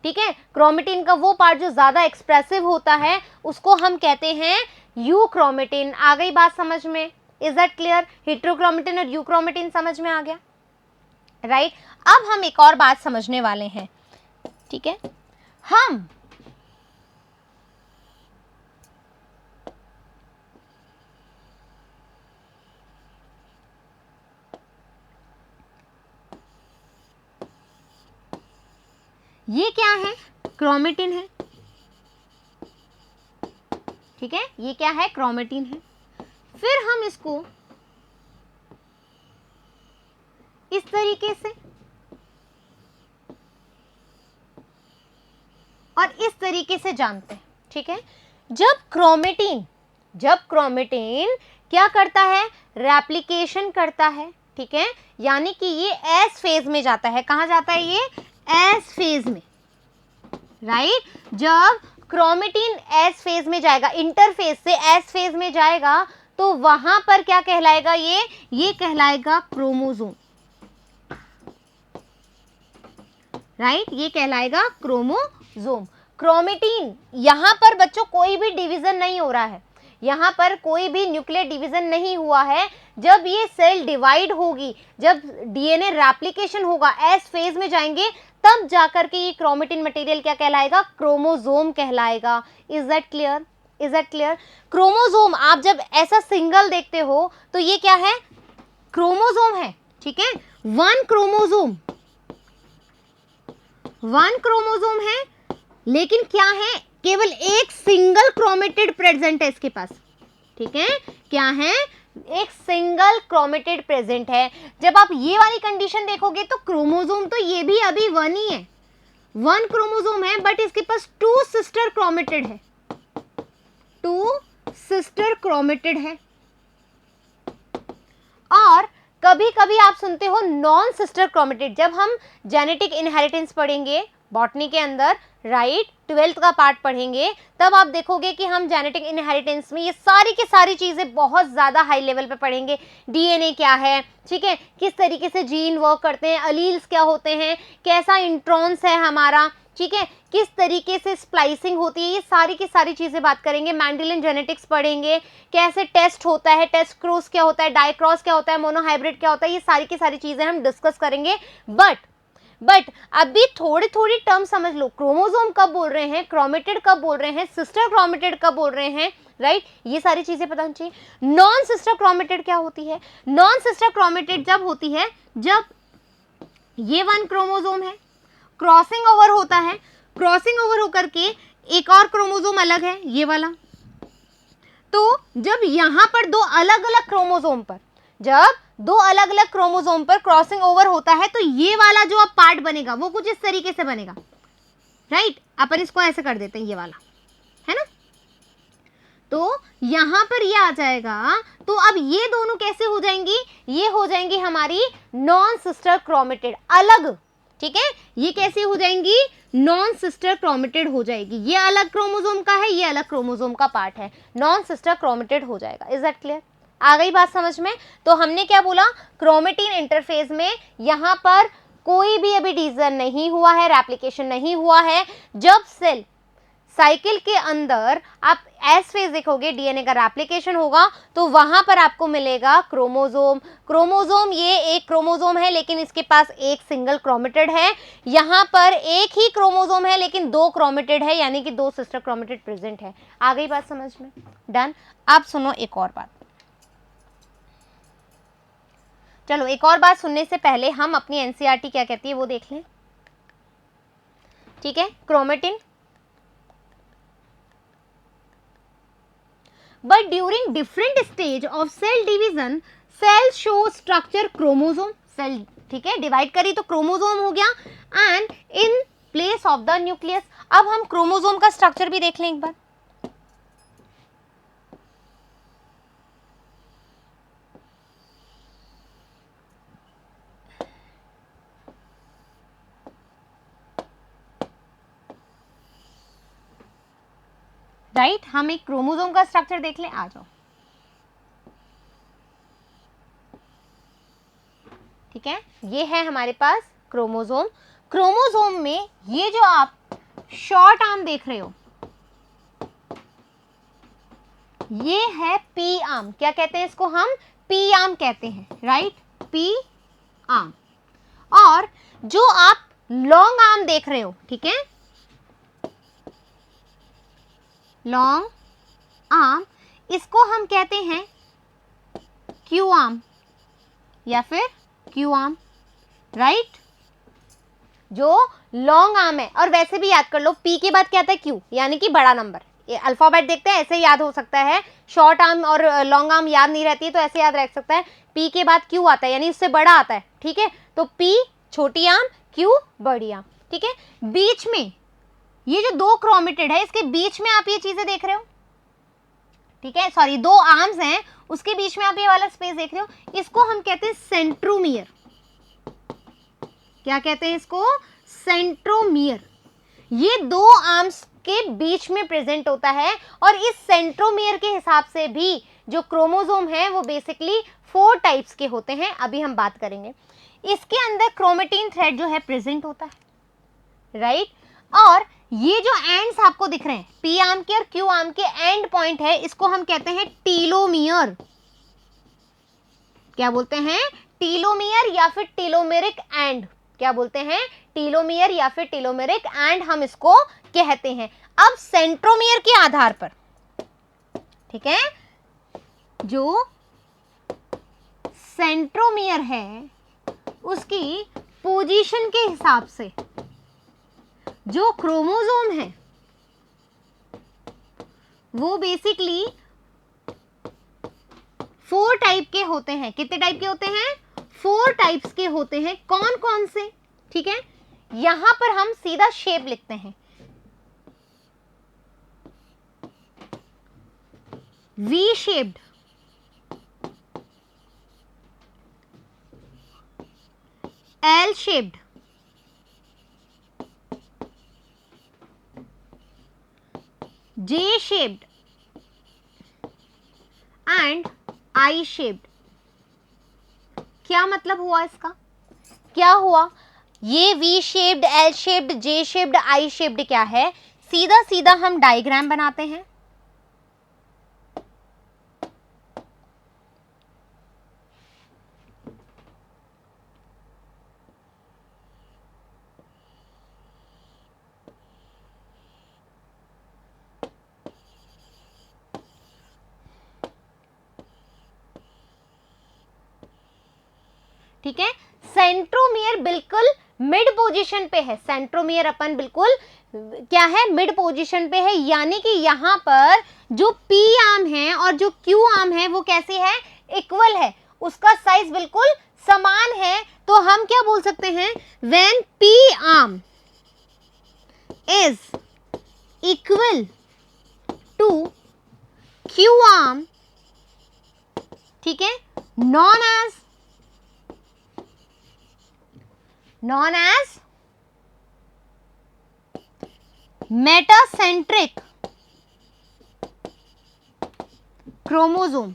ठीक है, क्रोमेटिन का वो पार्ट जो ज्यादा एक्सप्रेसिव होता है, उसको हम कहते हैं यूक्रोमेटिन। आ गई बात समझ में, इज दैट क्लियर। हेट्रोक्रोमेटिन और यूक्रोमेटिन समझ में आ गया, राइट। अब हम एक और बात समझने वाले हैं, ठीक है, हम ये क्या है, क्रोमेटिन है, ठीक है, ये क्या है, क्रोमेटिन है। फिर हम इसको इस तरीके से और इस तरीके से जानते हैं, ठीक है। जब क्रोमेटिन क्या करता है, रेप्लिकेशन करता है, ठीक है, यानी कि ये एस फेज में जाता है। कहाँ जाता है, ये एस फेज में, राइट। जब क्रोमेटिन एस फेज में जाएगा, इंटरफेज से एस फेज में जाएगा, तो वहां पर क्या कहलाएगा, ये कहलाएगा क्रोमोसोम, राइट, ये कहलाएगा क्रोमोसोम। क्रोमेटिन, यहां पर बच्चों कोई भी डिवीजन नहीं हो रहा है, यहां पर कोई भी न्यूक्लियर डिवीजन नहीं हुआ है। जब ये सेल डिवाइड होगी, जब डीएनए रेप्लिकेशन होगा, एस फेज में जाएंगे, तब जाकर के ये क्रोमेटिन मटेरियल क्या कहलाएगा, क्रोमोसोम कहलाएगा। Is that clear, is that clear. Chromosome आप जब ऐसा सिंगल देखते हो तो ये क्या है, क्रोमोसोम है, ठीक है। वन क्रोमोसोम है, लेकिन क्या है, केवल एक सिंगल क्रोमेटिड प्रेजेंट है इसके पास, ठीक है। क्या है, एक सिंगल क्रोमेटिड प्रेजेंट है। जब आप ये वाली कंडीशन देखोगे तो क्रोमोसोम तो ये भी अभी वन ही है, वन क्रोमोसोम है, बट इसके पास टू सिस्टर क्रोमेटिड है, टू सिस्टर क्रोमेटिड है। और कभी कभी आप सुनते हो नॉन सिस्टर क्रोमेटिड। जब हम जेनेटिक इनहेरिटेंस पढ़ेंगे बॉटनी के अंदर, राइट, 12th का पार्ट पढ़ेंगे, तब आप देखोगे कि हम जेनेटिक इनहेरिटेंस में ये सारी की सारी चीजें बहुत ज्यादा हाई लेवल पे पढ़ेंगे। डीएनए क्या है, ठीक है, किस तरीके से जीन वर्क करते हैं, अलील्स क्या होते हैं, कैसा इंट्रॉन्स है हमारा, ठीक है, किस तरीके से स्प्लाइसिंग होती है, ये सारी की सारी चीजें बात करेंगे। मैंडेलियन जेनेटिक्स पढ़ेंगे, कैसे टेस्ट होता है, टेस्ट क्रॉस क्या होता है, डाइक्रॉस क्या होता है, मोनोहाइब्रिड क्या होता है, ये सारी की सारी चीजें हम डिस्कस करेंगे। बट अभी थोड़ी थोड़ी टर्म समझ लो, क्रोमोसोम कब बोल रहे हैं, क्रोमेटिड कब बोल रहे हैं, सिस्टर क्रोमेटिड कब बोल रहे हैं, राइट, ये सारी चीजें पता होनी चाहिए। नॉन सिस्टर क्रोमेटिड क्या होती है, नॉन सिस्टर क्रोमेटिड जब होती है जब ये वन क्रोमोसोम है, क्रॉसिंग ओवर होता है, क्रॉसिंग ओवर होकर के एक और क्रोमोसोम अलग है, ये वाला। तो जब यहां पर दो अलग अलग क्रोमोसोम पर, जब दो अलग अलग क्रोमोसोम पर क्रॉसिंग ओवर होता है, तो ये वाला जो अब पार्ट बनेगा वो कुछ इस तरीके से बनेगा, राइट। अपन इसको ऐसे कर देते हैं, ये वाला है ना। तो यहां पर ये आ जाएगा, तो अब ये दोनों कैसे हो जाएंगी, ये हो जाएंगी हमारी नॉन सिस्टर क्रोमेटिड, अलग, ठीक है। ये कैसे हो जाएंगी, नॉन सिस्टर क्रोमेटिड हो जाएगी। ये अलग क्रोमोसोम का है, ये अलग क्रोमोसोम का पार्ट है, नॉन सिस्टर क्रोमेटिड हो जाएगा। इज दैट क्लियर, आ गई बात समझ में। तो हमने क्या बोला, क्रोमेटिन इंटरफेज में यहां पर कोई भी अभी डिवीजन नहीं हुआ है, रेप्लिकेशन नहीं हुआ है। जब सेल साइकिल के अंदर आप एस फेज देखोगे, डीएनए का रेप्लिकेशन होगा, तो वहां पर आपको मिलेगा क्रोमोसोम। क्रोमोसोम, ये एक क्रोमोसोम है लेकिन इसके पास एक सिंगल क्रोमेटिड है। यहां पर एक ही क्रोमोसोम है लेकिन दो क्रोमेटिड है, यानी कि दो सिस्टर क्रोमेटिड प्रेजेंट है। आ गई बात समझ में, डन। अब सुनो एक और बात, चलो एक और बात सुनने से पहले हम अपनी एनसीईआरटी क्या कहती है वो देख लें, ठीक है। Chromatin, but during different stage of cell division cell show structure chromosome, cell, ठीक है, डिवाइड करी तो क्रोमोसोम हो गया, and in place of the nucleus. अब हम क्रोमोसोम का स्ट्रक्चर भी देख लें एक बार। राइट, हम एक क्रोमोसोम का स्ट्रक्चर देख लें, आ जाओ, ठीक है। ये है हमारे पास क्रोमोसोम। क्रोमोसोम में ये जो आप शॉर्ट आर्म देख रहे हो, ये है पी आर्म। क्या कहते हैं इसको, हम पी आर्म कहते हैं, राइट, पी आर्म। और जो आप लॉन्ग आर्म देख रहे हो, ठीक है, लॉन्ग आर्म, इसको हम कहते हैं क्यू आर्म या फिर क्यू आर्म, राइट। जो लॉन्ग आर्म है। और वैसे भी याद कर लो, पी के बाद क्या आता है, क्यू, यानी कि बड़ा नंबर। ये अल्फाबेट देखते हैं, ऐसे याद हो सकता है, शॉर्ट आर्म और लॉन्ग आर्म याद नहीं रहती है तो ऐसे याद रख सकता है, पी के बाद क्यू आता है यानी उससे बड़ा आता है, ठीक है। तो पी छोटी आर्म, क्यू बड़ी आर्म, ठीक है। बीच में ये जो दो क्रोमेटिड है, इसके बीच में आप ये चीजें देख रहे हो, ठीक है, सॉरी, दो आर्म्स हैं, उसके बीच में आप ये वाला स्पेस देख रहे हो, इसको हम कहते हैं सेंट्रोमियर। क्या कहते हैं इसको, सेंट्रोमियर। ये दो आर्म्स के बीच में प्रेजेंट होता है और इस सेंट्रोमियर के हिसाब से भी जो क्रोमोसोम है वो बेसिकली 4 टाइप्स के होते हैं, अभी हम बात करेंगे। इसके अंदर क्रोमेटिन थ्रेड जो है प्रेजेंट होता है, राइट। और ये जो एंड्स आपको दिख रहे हैं, पी आर्म के और क्यू आर्म के एंड पॉइंट है, इसको हम कहते हैं टीलोमियर। क्या बोलते हैं, टीलोमियर या फिर टीलोमेरिक एंड। क्या बोलते हैं, टीलोमियर या फिर टीलोमेरिक एंड हम इसको कहते हैं। अब सेंट्रोमियर के आधार पर, ठीक है, जो सेंट्रोमियर है उसकी पोजीशन के हिसाब से जो क्रोमोसोम है वो बेसिकली 4 टाइप के होते हैं। कितने टाइप के होते हैं, 4 टाइप्स के होते हैं। कौन कौन से, ठीक है, यहां पर हम सीधा शेप लिखते हैं, V shaped, L shaped, J shaped and I shaped. क्या मतलब हुआ इसका, क्या हुआ, ये V shaped, L shaped, J shaped, I shaped क्या है, सीधा सीधा हम डायग्राम बनाते हैं। ठीक है, सेंट्रोमियर बिल्कुल मिड पोजीशन पे है, सेंट्रोमियर अपन बिल्कुल क्या है, मिड पोजीशन पे है, यानी कि यहाँ पर जो पी आर्म है और जो क्यू आर्म है वो कैसे है, इक्वल है, उसका साइज बिल्कुल समान है। तो हम क्या बोल सकते हैं, when P arm is equal to Q arm, ठीक है, known as metacentric chromosome,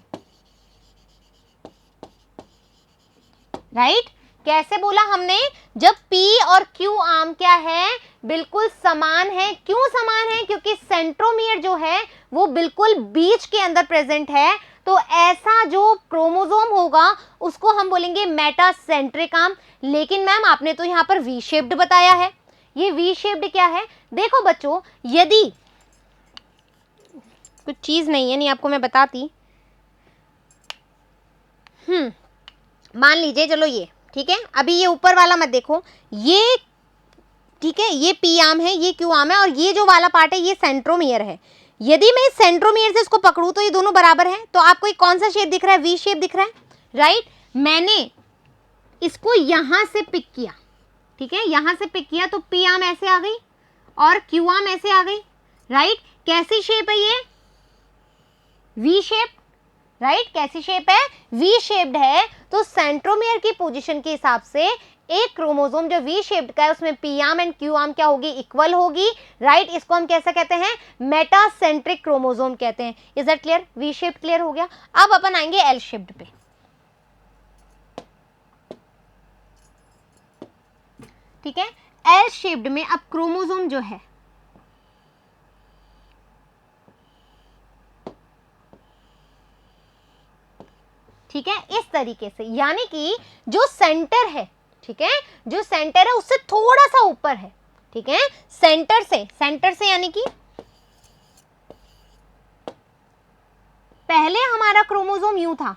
right. कैसे बोला हमने, जब P और Q आर्म क्या है, बिल्कुल समान है। क्यों समान है, क्योंकि सेंट्रोमियर जो है वो बिल्कुल बीच के अंदर प्रेजेंट है। तो ऐसा जो क्रोमोसोम होगा उसको हम बोलेंगे मेटासेंट्रिक आर्म। लेकिन मैम आपने तो यहाँ पर वी शेप्ड बताया है, ये वी शेप्ड क्या है, देखो बच्चों, यदि कुछ चीज नहीं है, नहीं आपको मैं बताती, मान लीजिए, चलो ये ठीक है, अभी ये ऊपर वाला मत देखो, ये ठीक है, ये पी आर्म है, ये क्यू आर्म है, और ये जो वाला पार्ट है ये सेंट्रोमियर है। यदि मैं सेंट्रोमियर से इसको पकड़ूं तो ये दोनों बराबर हैं। तो आपको एक कौन सा शेप दिख रहा है, वी शेप दिख रहा है, राइट। मैंने इसको यहां से पिक किया, ठीक है, यहां से पिक किया, तो पी आर्म ऐसे आ गई और क्यू आर्म ऐसे आ गई, राइट। कैसी शेप है ये, वी शेप, राइट। कैसी शेप है, वी शेप्ड है। तो सेंट्रोमियर की पोजीशन के हिसाब से एक क्रोमोसोम जो वी शेप्ड का है उसमें P arm and Q arm क्या होगी, इक्वल होगी, राइट। इसको हम कैसा कहते हैं, मेटासेंट्रिक क्रोमोसोम कहते हैं। Is that clear, V shaped clear हो गया। अब अपन आएंगे एल शेप्ड पे, ठीक है। एल शेप्ड में अब क्रोमोसोम जो है ठीक है, इस तरीके से, यानी कि जो सेंटर है, ठीक है, जो सेंटर है उससे थोड़ा सा ऊपर है, ठीक है, सेंटर से यानी कि पहले हमारा क्रोमोसोम यूं था,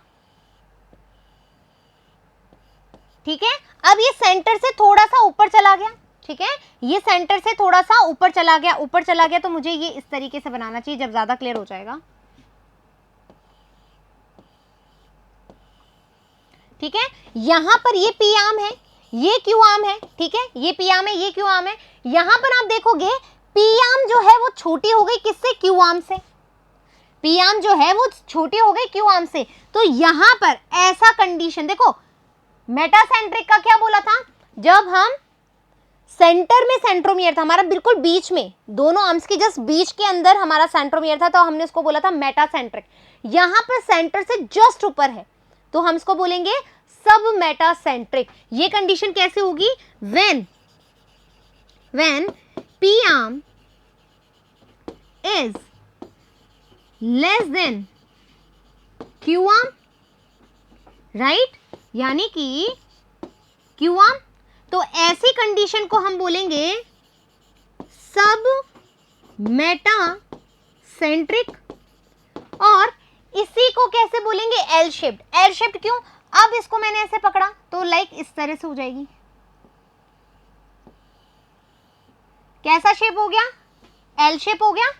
ठीक है, अब ये सेंटर से थोड़ा सा ऊपर चला गया, ठीक है, ये सेंटर से थोड़ा सा ऊपर चला गया, तो मुझे ये इस तरीके से बनाना चाहिए, जब ज्यादा क्लियर हो जाएगा। ठीक है, यहां पर ये पी आर्म है, ये क्यू आर्म है। ठीक है, ये पी आर्म है, ये क्यू आर्म है। यहां पर आप देखोगे पी आर्म जो है वो छोटी हो गई किससे, क्यू आर्म से। पी आर्म जो है वो छोटी हो गई क्यू आर्म से। तो यहां पर ऐसा कंडीशन देखो, मेटासेंट्रिक का क्या बोला था, जब हम सेंटर में सेंट्रोमियर था हमारा, बिल्कुल बीच में, दोनों आर्म्स के जस्ट बीच के अंदर हमारा सेंट्रोमियर था, तो हमने उसको बोला था मेटासेंट्रिक। यहां पर सेंटर से जस्ट ऊपर है, तो हम इसको बोलेंगे सब मेटासेंट्रिक। ये कंडीशन कैसे होगी, when P arm is less than Q arm, right, यानी कि क्यू आर्म। तो ऐसी कंडीशन को हम बोलेंगे सब मेटासेंट्रिक। और इसी को कैसे बोलेंगे, एल शेप्ड। एल शेप्ड क्यों, अब इसको मैंने ऐसे पकड़ा तो लाइक इस तरह से हो जाएगी। कैसा शेप हो गया, एल शेप हो गया।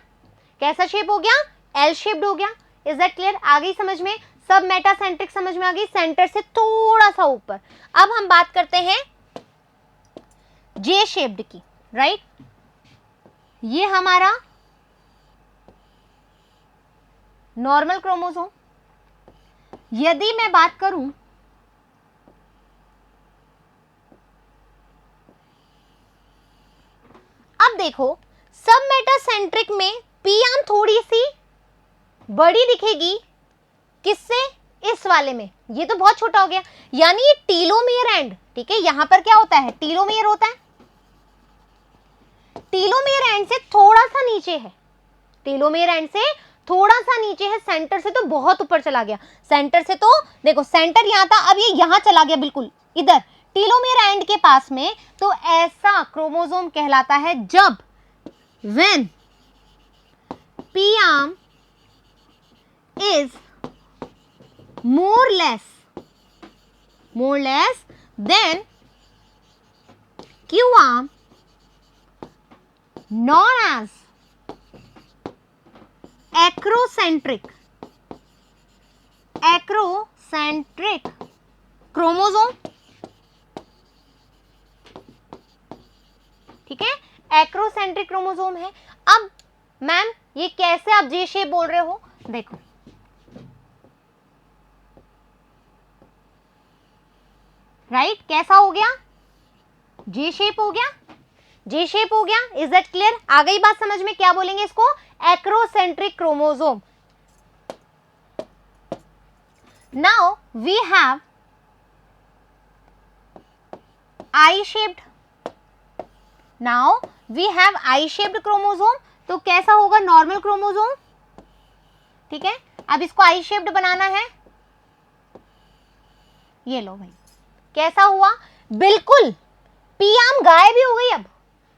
कैसा शेप हो गया, एल शेप्ड हो गया। इज दैट क्लियर, आ गई समझ में, सब मेटासेंट्रिक समझ में आ गई, सेंटर से थोड़ा सा ऊपर। अब हम बात करते हैं जे शेप्ड की, राइट। ये हमारा नॉर्मल क्रोमोसोम। यदि मैं बात करूं अब देखो, सब मेटासेंट्रिक में पी आर्म थोड़ी सी बड़ी दिखेगी किससे, इस वाले में। ये तो बहुत छोटा हो गया, यानी ये टीलोमियर एंड। ठीक है, यहां पर क्या होता है, टीलोमियर होता है। टीलोमियर एंड से थोड़ा सा नीचे है, टीलोमियर एंड से थोड़ा सा नीचे है, सेंटर से तो बहुत ऊपर चला गया। सेंटर से तो देखो, सेंटर यहां था, अब ये यहां चला गया, बिल्कुल इधर टीलोमियर एंड के पास में। तो ऐसा क्रोमोसोम कहलाता है जब when P arm is more less than Q arm, known as acrocentric chromosome। ठीक है, एक्रोसेंट्रिक क्रोमोसोम है। अब मैम ये कैसे आप जे शेप बोल रहे हो, देखो राइट, कैसा हो गया, जे शेप हो गया, जे शेप हो गया। इज दैट क्लियर, आ गई बात समझ में, क्या बोलेंगे इसको, acrocentric chromosome. Now we have I shaped, now we have I shaped chromosome. तो कैसा होगा, नॉर्मल क्रोमोसोम। ठीक है, अब इसको आई शेप्ड बनाना है। ये लो भाई, कैसा हुआ, बिल्कुल पी आर्म गायब ही हो गई। अब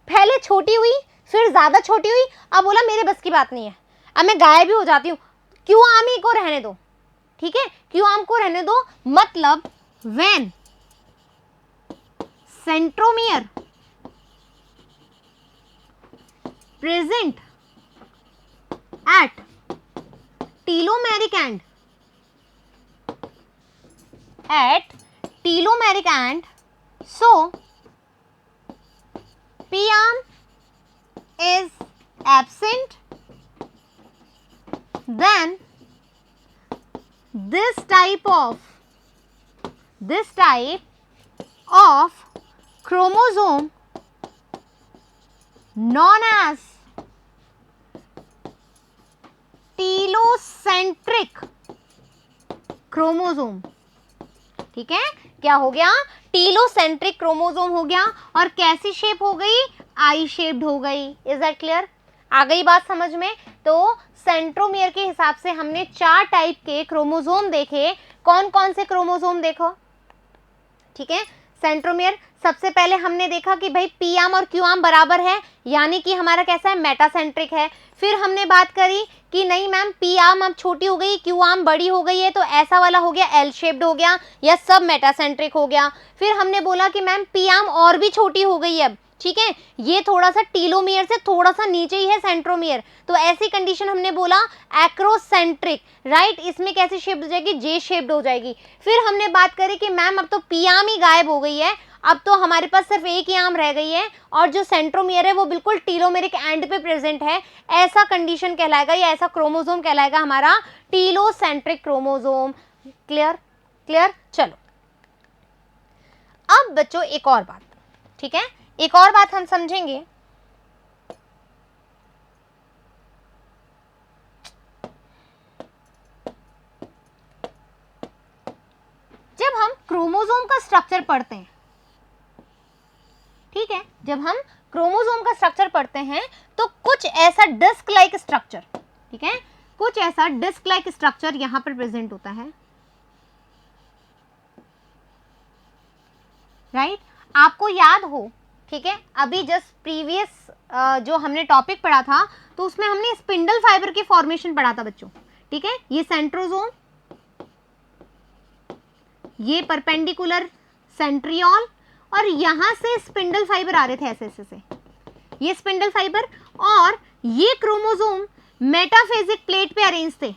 पहले छोटी हुई, फिर ज्यादा छोटी हुई, अब बोला मेरे बस की बात नहीं है, अब मैं गायब ही हो जाती हूँ, क्यू आर्म ही को रहने दो। ठीक है, क्यू आर्म को रहने दो, मतलब when centromere present at telomeric end, so P arm is absent, then this type of chromosome known as telocentric chromosome। ठीक है, क्या हो गया, टीलोसेंट्रिक क्रोमोसोम हो गया। और कैसी शेप हो गई, आई शेप्ड हो गई। इज दैट क्लियर, आ गई बात समझ में। तो सेंट्रोमियर के हिसाब से हमने 4 टाइप के क्रोमोसोम देखे। कौन कौन से क्रोमोसोम देखो, ठीक है, सेंट्रोमियर सबसे पहले हमने देखा कि भाई पी आर्म और क्यू आर्म बराबर है, यानी कि हमारा कैसा है, मेटासेंट्रिक है। फिर हमने बात करी कि नहीं मैम पी आर्म अब छोटी हो गई, क्यू आर्म बड़ी हो गई है, तो ऐसा वाला हो गया, एल शेप्ड हो गया या सब मेटासेंट्रिक हो गया। फिर हमने बोला कि मैम पी आर्म और भी छोटी हो गई है अब, ठीक है, ये थोड़ा सा टीलोमियर से थोड़ा सा नीचे ही है सेंट्रोमियर, तो ऐसी कंडीशन हमने बोला एक्रोसेंट्रिक, राइट। इसमें कैसी शेप्ड हो जाएगी, जे शेप्ड हो जाएगी। फिर हमने बात करी कि मैम अब तो पी आर्म ही गायब हो गई है, अब तो हमारे पास सिर्फ एक ही आर्म रह गई है और जो सेंट्रोमियर है वो बिल्कुल टीलोमेरिक एंड पे प्रेजेंट है, ऐसा कंडीशन कहलाएगा या ऐसा क्रोमोसोम कहलाएगा हमारा टीलोसेंट्रिक क्रोमोसोम। Clear, clear. चलो अब बच्चों एक और बात, ठीक है, एक और बात हम समझेंगे। जब हम क्रोमोसोम का स्ट्रक्चर पढ़ते हैं, ठीक है, जब हम क्रोमोसोम का स्ट्रक्चर पढ़ते हैं तो कुछ ऐसा डिस्क लाइक स्ट्रक्चर, ठीक है, कुछ ऐसा डिस्क लाइक स्ट्रक्चर यहां पर प्रेजेंट होता है, राइट। आपको याद हो, ठीक है, अभी जस्ट प्रीवियस जो हमने टॉपिक पढ़ा था तो उसमें हमने स्पिंडल फाइबर की फॉर्मेशन पढ़ा था बच्चों, ठीक है, ये सेंट्रोसोम, ये परपेंडिकुलर सेंट्रियोल और यहां से स्पिंडल फाइबर आ रहे थे ऐसे ऐसे से, ये स्पिंडल फाइबर और ये क्रोमोसोम मेटाफेजिक प्लेट पे अरेंज थे,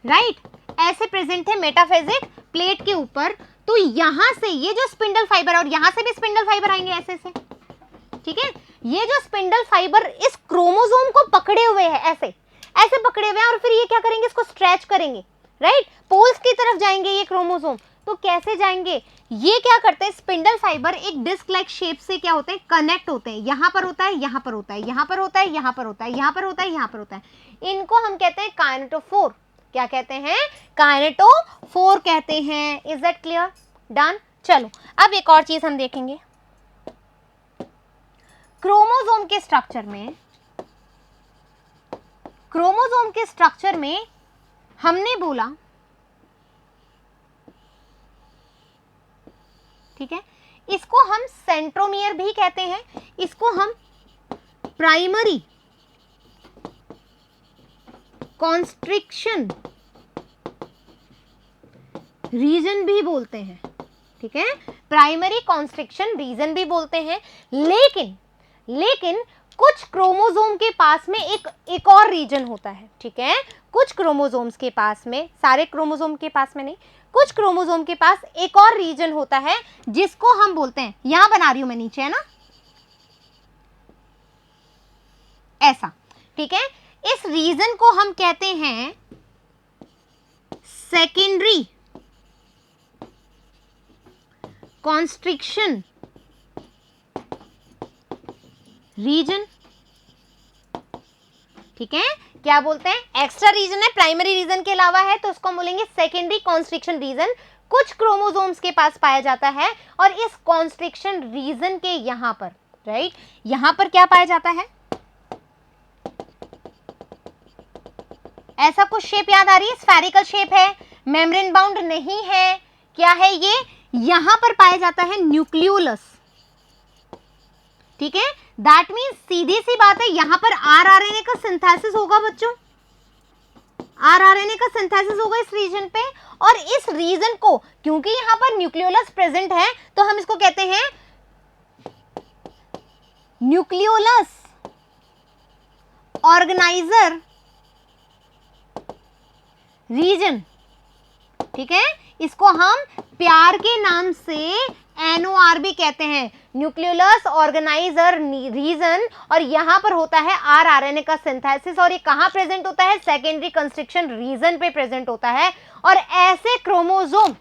राइट, ऐसे प्रेजेंट है मेटाफेजिक प्लेट के ऊपर। तो यहां से ये जो स्पिंडल फाइबर और यहां से भी स्पिंडल फाइबर आएंगे ऐसे ऐसे, ठीक है, ये जो स्पिंडल फाइबर इस क्रोमोसोम को पकड़े हुए हैं, ऐसे ऐसे पकड़े हुए हैं और फिर ये क्या करेंगे, इसको स्ट्रेच करेंगे, राइट, पोल्स की तरफ जाएंगे ये क्रोमोसोम। तो कैसे जाएंगे, ये क्या करते हैं, स्पिंडल फाइबर एक डिस्क लाइक शेप से क्या होते हैं, कनेक्ट होते हैं, यहां पर होता है, यहां पर होता है, यहां पर होता है, यहां पर होता है, यहां पर होता है, यहां पर होता है। इनको हम कहते हैं काइनेटोफोर। क्या कहते हैं, काइनेटोफोर कहते हैं। Is that clear, done. चलो अब एक और चीज हम देखेंगे, क्रोमोसोम के स्ट्रक्चर में, क्रोमोसोम के स्ट्रक्चर में हमने बोला, ठीक है, इसको हम सेंट्रोमियर भी कहते हैं, इसको हम प्राइमरी कॉन्स्ट्रिक्शन रीजन भी बोलते हैं, ठीक है, प्राइमरी कॉन्स्ट्रिक्शन रीजन भी बोलते हैं। लेकिन कुछ क्रोमोसोम के पास में एक और रीजन होता है, ठीक है, कुछ क्रोमोसोम्स के पास में, सारे क्रोमोसोम के पास में नहीं, कुछ क्रोमोसोम के पास एक और रीजन होता है जिसको हम बोलते हैं, यहां बना रही हूं मैं नीचे, है ना, ऐसा, ठीक है, इस रीजन को हम कहते हैं सेकेंडरी कॉन्स्ट्रिक्शन रीजन, ठीक है, क्या बोलते हैं, एक्स्ट्रा रीजन है, प्राइमरी रीजन के अलावा है, तो उसको हम बोलेंगे सेकेंडरी कॉन्स्ट्रिक्शन रीजन। कुछ क्रोमोसोम्स के पास पाया जाता है और इस कॉन्स्ट्रिक्शन रीजन के यहां पर, राइट, यहां पर क्या पाया जाता है, ऐसा कुछ शेप याद आ रही है, स्फेरिकल शेप है, मेम्ब्रेन बाउंड नहीं है, क्या है ये, यहां पर पाया जाता है न्यूक्लियोलस, ठीक है, दैट मीन्स सीधी सी बात है, यहां पर आरआरएनए का सिंथेसिस होगा बच्चों, आरआरएनए का सिंथेसिस होगा इस रीजन पे, और इस रीजन को क्योंकि यहां पर न्यूक्लियोलस प्रेजेंट है तो हम इसको कहते हैं न्यूक्लियोलस ऑर्गेनाइजर रीजन, ठीक है, इसको हम प्यार के नाम से NOR भी कहते हैं, न्यूक्लियोलस ऑर्गेनाइजर रीजन, और यहां पर होता है आरआरएनए का सिंथेसिस, और ये कहां प्रेजेंट होता है, सेकेंडरी कंस्ट्रक्शन रीजन पे प्रेजेंट होता है। और ऐसे क्रोमोसोम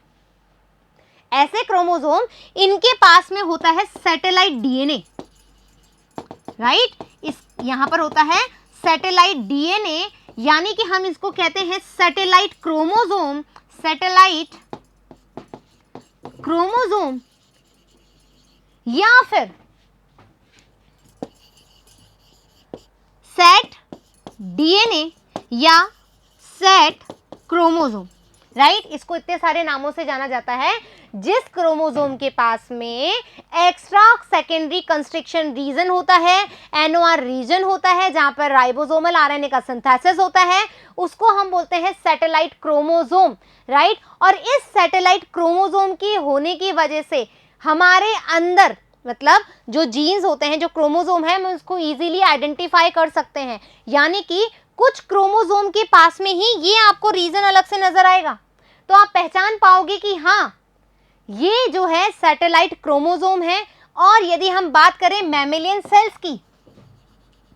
इनके पास में होता है सैटेलाइट डीएनए, राइट, इस यहां पर होता है सैटेलाइट डीएनए, यानी कि हम इसको कहते हैं सैटेलाइट क्रोमोसोम, सैटेलाइट क्रोमोसोम, या फिर सेट डीएनए या सेट क्रोमोसोम, राइट, इसको इतने सारे नामों से जाना जाता है। जिस क्रोमोसोम के पास में एक्स्ट्रा सेकेंडरी कंस्ट्रक्शन रीजन होता है, एनओआर रीजन होता है, जहां पर राइबोसोमल आरएनए का सिंथेसिस होता है, उसको हम बोलते हैं सैटेलाइट क्रोमोसोम, राइट। और इस सैटेलाइट क्रोमोसोम के होने की वजह से हमारे अंदर मतलब जो जीन्स होते हैं, जो क्रोमोसोम है, हम उसको इजीली आइडेंटिफाई कर सकते हैं। यानी कि कुछ क्रोमोसोम के पास में ही ये आपको रीजन अलग से नजर आएगा, तो आप पहचान पाओगे कि हाँ ये जो है सैटेलाइट क्रोमोसोम है। और यदि हम बात करें मैमेलियन सेल्स की,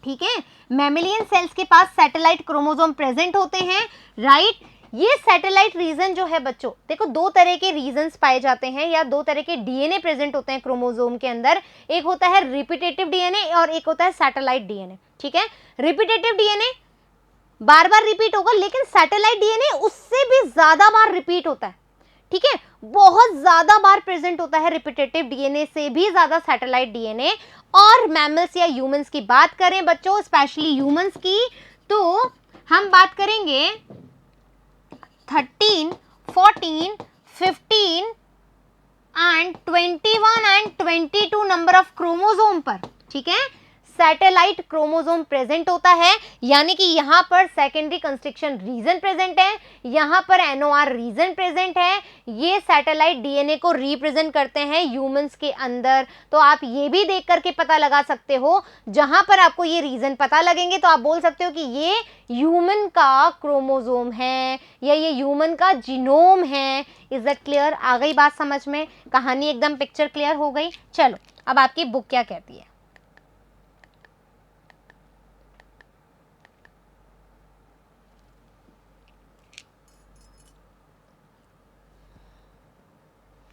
ठीक है, मैमेलियन सेल्स के पास सैटेलाइट क्रोमोसोम प्रेजेंट होते हैं, राइट। ये सैटेलाइट रीजन जो है बच्चों, देखो दो तरह के रीजन्स पाए जाते हैं या दो तरह के डीएनए प्रेजेंट होते हैं क्रोमोसोम के अंदर। एक होता है रिपीटेटिव डीएनए और एक होता है सैटेलाइट डीएनए, ठीक है। रिपीटेटिव डीएनए बार बार रिपीट होगा, लेकिन सैटेलाइट डीएनए उससे भी ज्यादा बार रिपीट होता है, ठीक है, बहुत ज्यादा बार प्रेजेंट होता है रिपीटेटिव डीएनए से भी ज्यादा सैटेलाइट डीएनए। और मैमल्स या ह्यूमंस की बात करें बच्चों, स्पेशली ह्यूमंस की, तो हम बात करेंगे 13, 14, 15 and 21 and 22 number of chromosome पर, ठीक है, सैटेलाइट क्रोमोसोम प्रेजेंट होता है। यानी कि यहाँ पर सेकेंडरी कंस्ट्रक्शन रीजन प्रेजेंट है, यहाँ पर एनओआर रीजन प्रेजेंट है। ये सैटेलाइट डीएनए को रिप्रेजेंट करते हैं ह्यूमंस के अंदर। तो आप ये भी देख करके पता लगा सकते हो, जहां पर आपको ये रीजन पता लगेंगे तो आप बोल सकते हो कि ये ह्यूमन का क्रोमोसोम है या ये ह्यूमन का जीनोम है। Is that clear? आ गई बात समझ में? कहानी एकदम पिक्चर क्लियर हो गई। चलो अब आपकी बुक क्या कहती है।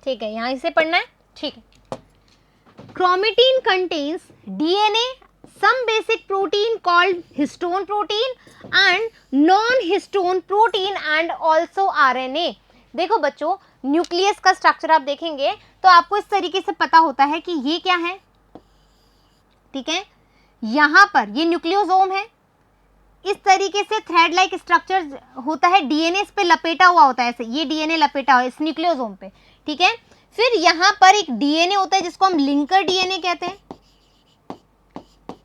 ठीक है, यहां इसे पढ़ना है, ठीक है। Chromatin contains DNA, some basic protein called histone protein and non-histone protein and also RNA। देखो बच्चों, न्यूक्लियस का स्ट्रक्चर आप देखेंगे तो आपको इस तरीके से पता होता है कि ये क्या है, ठीक है। यहां पर ये न्यूक्लियोसोम है, इस तरीके से थ्रेड लाइक स्ट्रक्चर होता है, डीएनए इस पे लपेटा हुआ होता है, ऐसे ये डीएनए लपेटा हुआ है इस न्यूक्लियोसोम पे, ठीक है। फिर यहाँ पर एक डीएनए होता है जिसको हम लिंकर डीएनए कहते हैं,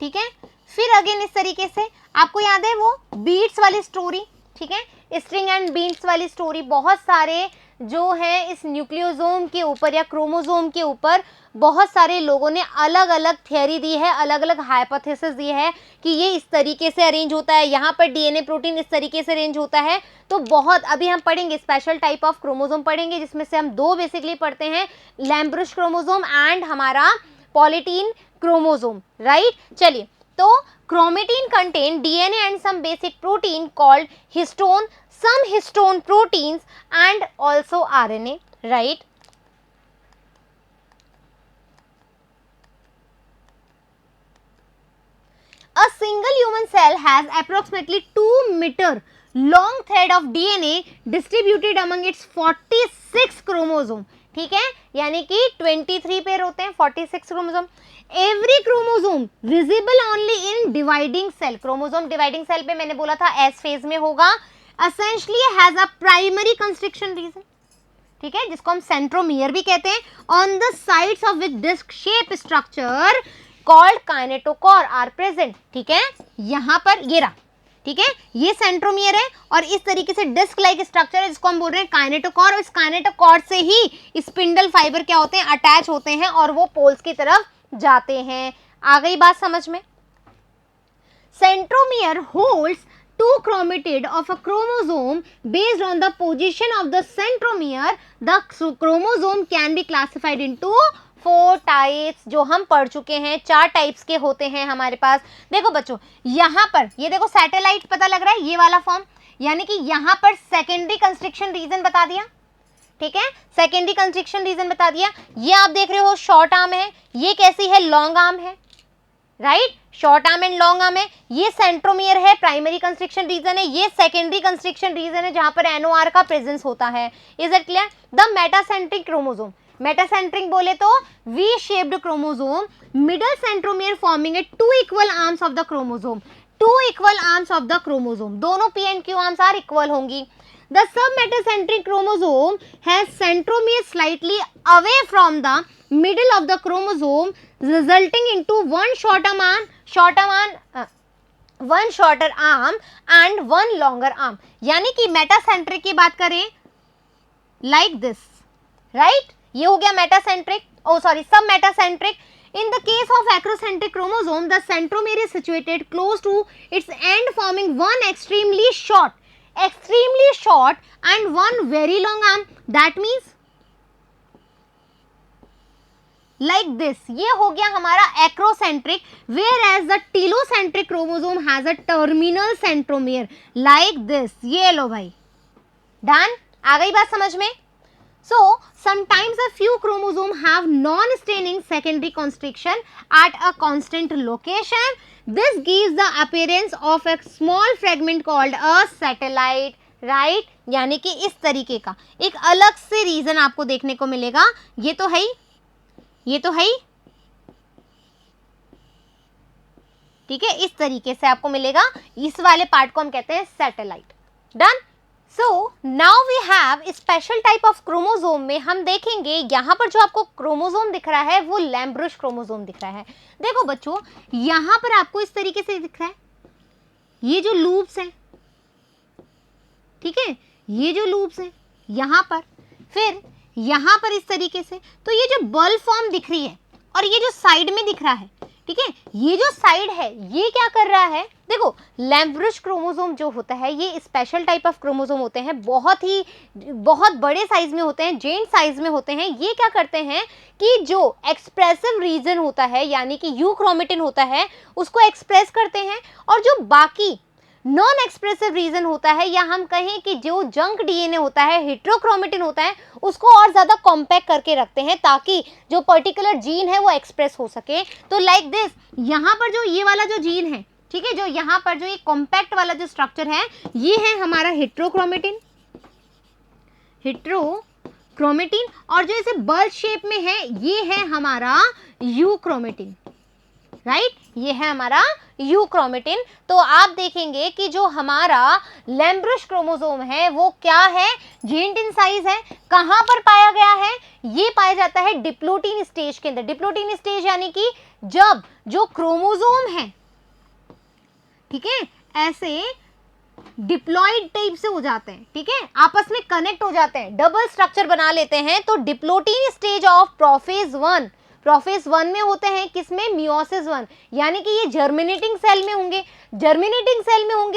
ठीक है। फिर अगेन इस तरीके से आपको याद है वो बीट्स वाली स्टोरी, ठीक है, स्ट्रिंग एंड बीट्स वाली स्टोरी। बहुत सारे जो है इस न्यूक्लियोसोम के ऊपर या क्रोमोसोम के ऊपर बहुत सारे लोगों ने अलग अलग थ्योरी दी है, अलग अलग हाइपोथेसिस दी है कि ये इस तरीके से अरेंज होता है, यहाँ पर डीएनए प्रोटीन इस तरीके से अरेंज होता है। तो बहुत अभी हम पढ़ेंगे स्पेशल टाइप ऑफ क्रोमोसोम पढ़ेंगे, जिसमें से हम दो बेसिकली पढ़ते हैं, लैम्ब्रुश क्रोमोसोम एंड हमारा पॉलीटीन क्रोमोसोम, राइट। चलिए, तो chromatin contain DNA and some basic protein called histone, some histone proteins and also RNA, right? A single human cell has approximately 2 meter long thread of DNA distributed among its 46 chromosome, ठीक है, यानी कि 23 pair होते हैं, 46 chromosome. Every chromosome visible only in dividing cell. Chromosome dividing cell पे मैंने बोला था एस फेज में होगा। Essentially has a primary construction region, ठीक है, जिसको हम सेंट्रोमियर भी कहते हैं, on the sides of which disc shape structure called kinetochore are present, ठीक है। यहां पर ये रहा, ठीक है, ये सेंट्रोमियर है और इस तरीके से डिस्क लाइक स्ट्रक्चर है जिसको हम बोल रहे हैं काइनेटोकोर। और इस काइनेटोकोर से ही स्पिंडल फाइबर क्या होते हैं, अटैच होते हैं और वो पोल्स की तरफ जाते हैं। आ गई बात समझ में? Centromere holds two chromatid of a chromosome based on the position of the centromere. The chromosome can be classified into 4 types, जो हम पढ़ चुके हैं। 4 टाइप्स के होते हैं हमारे पास। देखो बच्चों, यहाँ पर ये देखो सैटेलाइट पता लग रहा है, ये वाला फॉर्म, यानी कि यहाँ पर सेकेंडरी कंस्ट्रक्शन रीजन बता दिया, ठीक है, सेकेंडरी कंस्ट्रक्शन रीजन बता दिया। ये आप देख रहे हो शॉर्ट आर्म है, ये कैसी है, लॉन्ग आर्म है, right, short arm and long arm है। ये सेंट्रोमियर है, प्राइमरी कंस्ट्रक्शन रीजन है। ये सेकेंडरी कंस्ट्रक्शन रीजन है जहां पर एनओआर का प्रेजेंस होता है। Is it clear? The metacentric chromosome, metacentric बोले तो V shaped chromosome, middle centromere forming a 2 equal arms of the chromosome, 2 equal arms of the chromosome, दोनों P and Q arms are equal होंगी। The submetacentric chromosome has centromere slightly away from the middle of the chromosome, resulting into one shorter arm and one longer arm. यानी कि metacentric की बात करें like this, right? ये हो गया metacentric, सब metacentric. In the case of acrocentric chromosome, the centromere is situated close to its end, forming one extremely short and one very long arm. That means like this. ये हो गया हमारा acrocentric, whereas the telocentric chromosome has a terminal centromere like this. ये लो भाई, done? आ गई बात समझ में? So sometimes a few chromosomes have non-staining secondary constriction at a constant location. This gives the appearance of a small fragment called a satellite, right? यानी कि इस तरीके का एक अलग से रीजन आपको देखने को मिलेगा. ये तो है ही, ठीक है, इस तरीके से आपको मिलेगा. इस वाले पार्ट को हम कहते हैं satellite. Done. So now we have special type of chromosome में हम देखेंगे यहाँ पर जो आपको क्रोमोसोम दिख रहा है वो लैम्ब्रुश क्रोमोसोम दिख रहा है. देखो बच्चों, यहाँ पर आपको इस तरीके से दिख रहा है, ये जो लूप्स हैं, ठीक है, ये जो लूप्स हैं यहाँ पर, फिर यहाँ पर इस तरीके से. तो ये जो बल्ब फॉर्म दिख रही है और ये जो साइड में दिख रहा है, ठीक है, ये जो साइड है ये क्या कर रहा है? देखो, लैम्ब्रुश क्रोमोसोम जो होता है ये स्पेशल टाइप ऑफ क्रोमोसोम होते हैं, बहुत बड़े साइज में होते हैं, जेंट साइज में होते हैं. ये क्या करते हैं कि जो एक्सप्रेसिव रीजन होता है यानी कि यूक्रोमेटिन होता है उसको एक्सप्रेस करते हैं, और जो बाकी नॉन एक्सप्रेसिव रीजन होता है या हम कहें कि जो जंक डीएनए होता है, हेट्रोक्रोमेटिन होता है, उसको और ज़्यादा कॉम्पैक्ट करके रखते हैं ताकि जो पर्टिकुलर जीन है वो एक्सप्रेस हो सके. तो लाइक दिस, यहाँ पर जो ये वाला जो जीन है, ठीक है, जो यहाँ पर जो ये कॉम्पैक्ट वाला जो स्ट्रक्चर है ये है हमारा हेट्रोक्रोमेटिन, और जो इसे बल्ब शेप में है ये है हमारा यूक्रोमेटिन, राइट, ये है हमारा यूक्रोमेटिन. तो आप देखेंगे कि जो हमारा लैम्ब्रुश क्रोमोसोम है वो क्या है? जेंट इन साइज है. कहाँ पर पाया गया है? ये पाया जाता है डिप्लोटीन स्टेज के अंदर. डिप्लोटीन स्टेज यानी कि जब जो क्रोमोसोम है, ठीक है, ऐसे डिप्लॉइड टाइप से हो जाते हैं, ठीक है, आपस में कनेक्ट हो जाते हैं, डबल स्ट्रक्चर बना लेते हैं. तो डिप्लोटीन स्टेज ऑफ प्रोफेज 1 में होते हैं. किसमें? मियोसिस 1. यानी कि ये जर्मिनेटिंग सेल में होंगे.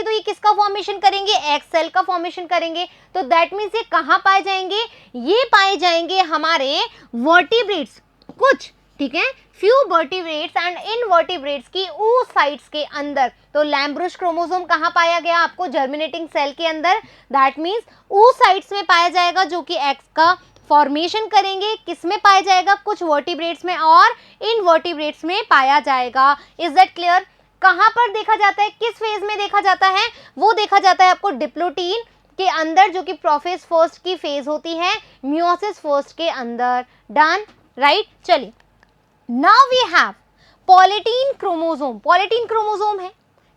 तो ये किसका फॉर्मेशन करेंगे? एग सेल का फॉर्मेशन करेंगे. तो दैट मीन्स ये कहाँ पाए जाएंगे? ये पाए जाएंगे हमारे वर्टिब्रेट्स कुछ, ठीक है, फ्यू वर्टिब्रेट्स एंड इनवर्टिब्रेट्स की oocytes के अंदर. तो लैम्ब्रुश क्रोमोसोम कहाँ पाया गया? आपको जर्मिनेटिंग सेल के अंदर. दैट मीन्स oocytes में पाया जाएगा जो कि एग्स का फॉर्मेशन करेंगे. किस में पाया जाएगा? कुछ वर्टिब्रेट्स में और इनवर्टिब्रेट्स में पाया जाएगा. Is that clear? कहाँ पर देखा जाता है? किस फेज में देखा जाता है? वो देखा जाता है आपको डिप्लोटीन के अंदर जो कि प्रोफेज फर्स्ट की फेज होती है, मियोसिस फर्स्ट के अंदर. Done, right. चलिए, now we have polytene chromosome है,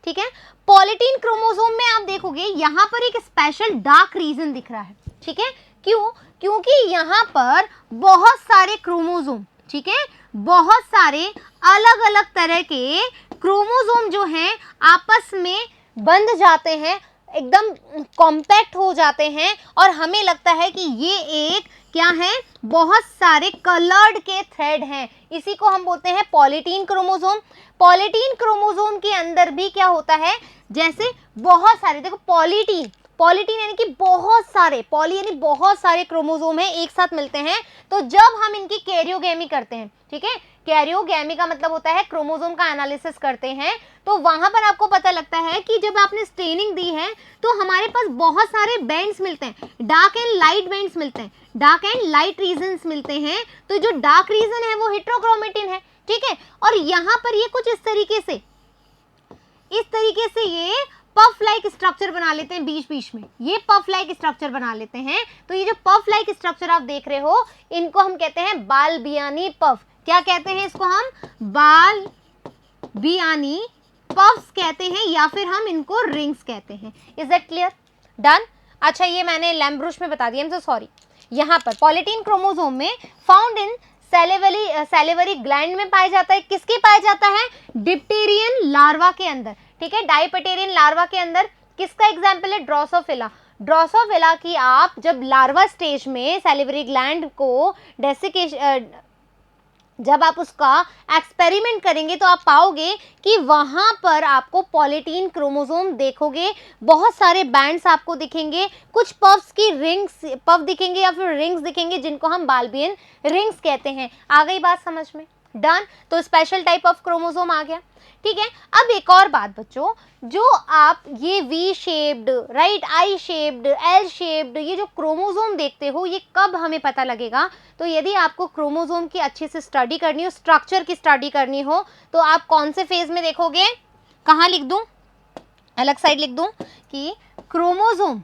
ठीक है. पॉलीटीन क्रोमोसोम में आप देखोगे यहाँ पर एक स्पेशल डार्क रीजन दिख रहा है, ठीक है. क्यों? क्योंकि यहाँ पर बहुत सारे क्रोमोसोम, ठीक है, बहुत सारे अलग अलग तरह के क्रोमोसोम जो हैं आपस में बंध जाते हैं, एकदम कॉम्पैक्ट हो जाते हैं, और हमें लगता है कि ये एक क्या है? बहुत सारे कलर्ड के थ्रेड हैं. इसी को हम बोलते हैं पॉलीटीन क्रोमोसोम. पॉलीटीन क्रोमोसोम के अंदर भी क्या होता है? जैसे बहुत सारे, देखो, पॉलीटीन यानी कि बहुत सारे, पॉली यानी बहुत सारे क्रोमोसोम हैं एक साथ मिलते हैं. तो जब हम इनकी कैरियोगेमी करते हैं, ठीक है, कैरियोगेमी का मतलब होता है क्रोमोसोम का एनालिसिस करते हैं, तो वहां पर आपको पता लगता है कि जब आपने स्टेनिंग दी है तो हमारे पास बहुत सारे बैंड्स मिलते हैं, डार्क एंड लाइट बैंड्स मिलते हैं, डार्क एंड लाइट रीजन्स मिलते हैं. तो जो डार्क रीजन है वो हेट्रोक्रोमेटिन है, ठीक है. और यहाँ पर ये कुछ इस तरीके से ये पफ लाइक स्ट्रक्चर बना लेते हैं बीच बीच में, ये पफ लाइक स्ट्रक्चर बना लेते हैं. तो ये जो पफ लाइक स्ट्रक्चर आप देख रहे हो इनको हम कहते हैं बालबियानी पफ. क्या कहते हैं इसको? हम बालबियानी पफ्स कहते हैं, या फिर हम इनको रिंग्स कहते हैं. Is that clear? डन. अच्छा ये मैंने लैम्ब्रुश में बता दिया, आई एम सो सॉरी। यहाँ पर पॉलीटीन क्रोमोसोम में फाउंड इन सैलिवरी ग्लैंड में पाया जाता है। किसके पाया जाता है? डिप्टेरियन लार्वा के अंदर, ठीक है, डाइप्टेरियन लार्वा के अंदर। किसका एग्जाम्पल है? ड्रोसोफिला। ड्रोसोफिला की आप जब लार्वा स्टेज में सैलिवरी ग्लैंड को डेसिकेशन, जब आप उसका एक्सपेरिमेंट करेंगे तो आप पाओगे कि वहाँ पर आपको पॉलीटीन क्रोमोसोम देखोगे, बहुत सारे बैंड्स आपको दिखेंगे, कुछ पफ्स की रिंग्स, पफ दिखेंगे या फिर रिंग्स दिखेंगे जिनको हम बाल्बियन रिंग्स कहते हैं। आ गई बात समझ में? डन। तो स्पेशल टाइप ऑफ क्रोमोसोम आ गया, ठीक है। अब एक और बात बच्चों, जो आप ये वी शेप्ड, राइट, आई शेप्ड, एल शेप्ड, ये जो क्रोमोसोम देखते हो ये कब हमें पता लगेगा? तो यदि आपको क्रोमोसोम की अच्छे से स्टडी करनी हो, स्ट्रक्चर की स्टडी करनी हो, तो आप कौन से फेज में देखोगे? कहाँ लिख दूं? अलग साइड लिख दूं कि क्रोमोसोम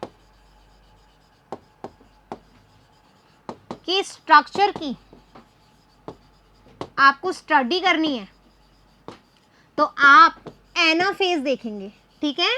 के स्ट्रक्चर की आपको स्टडी करनी है तो आप एनाफेज देखेंगे, ठीक है।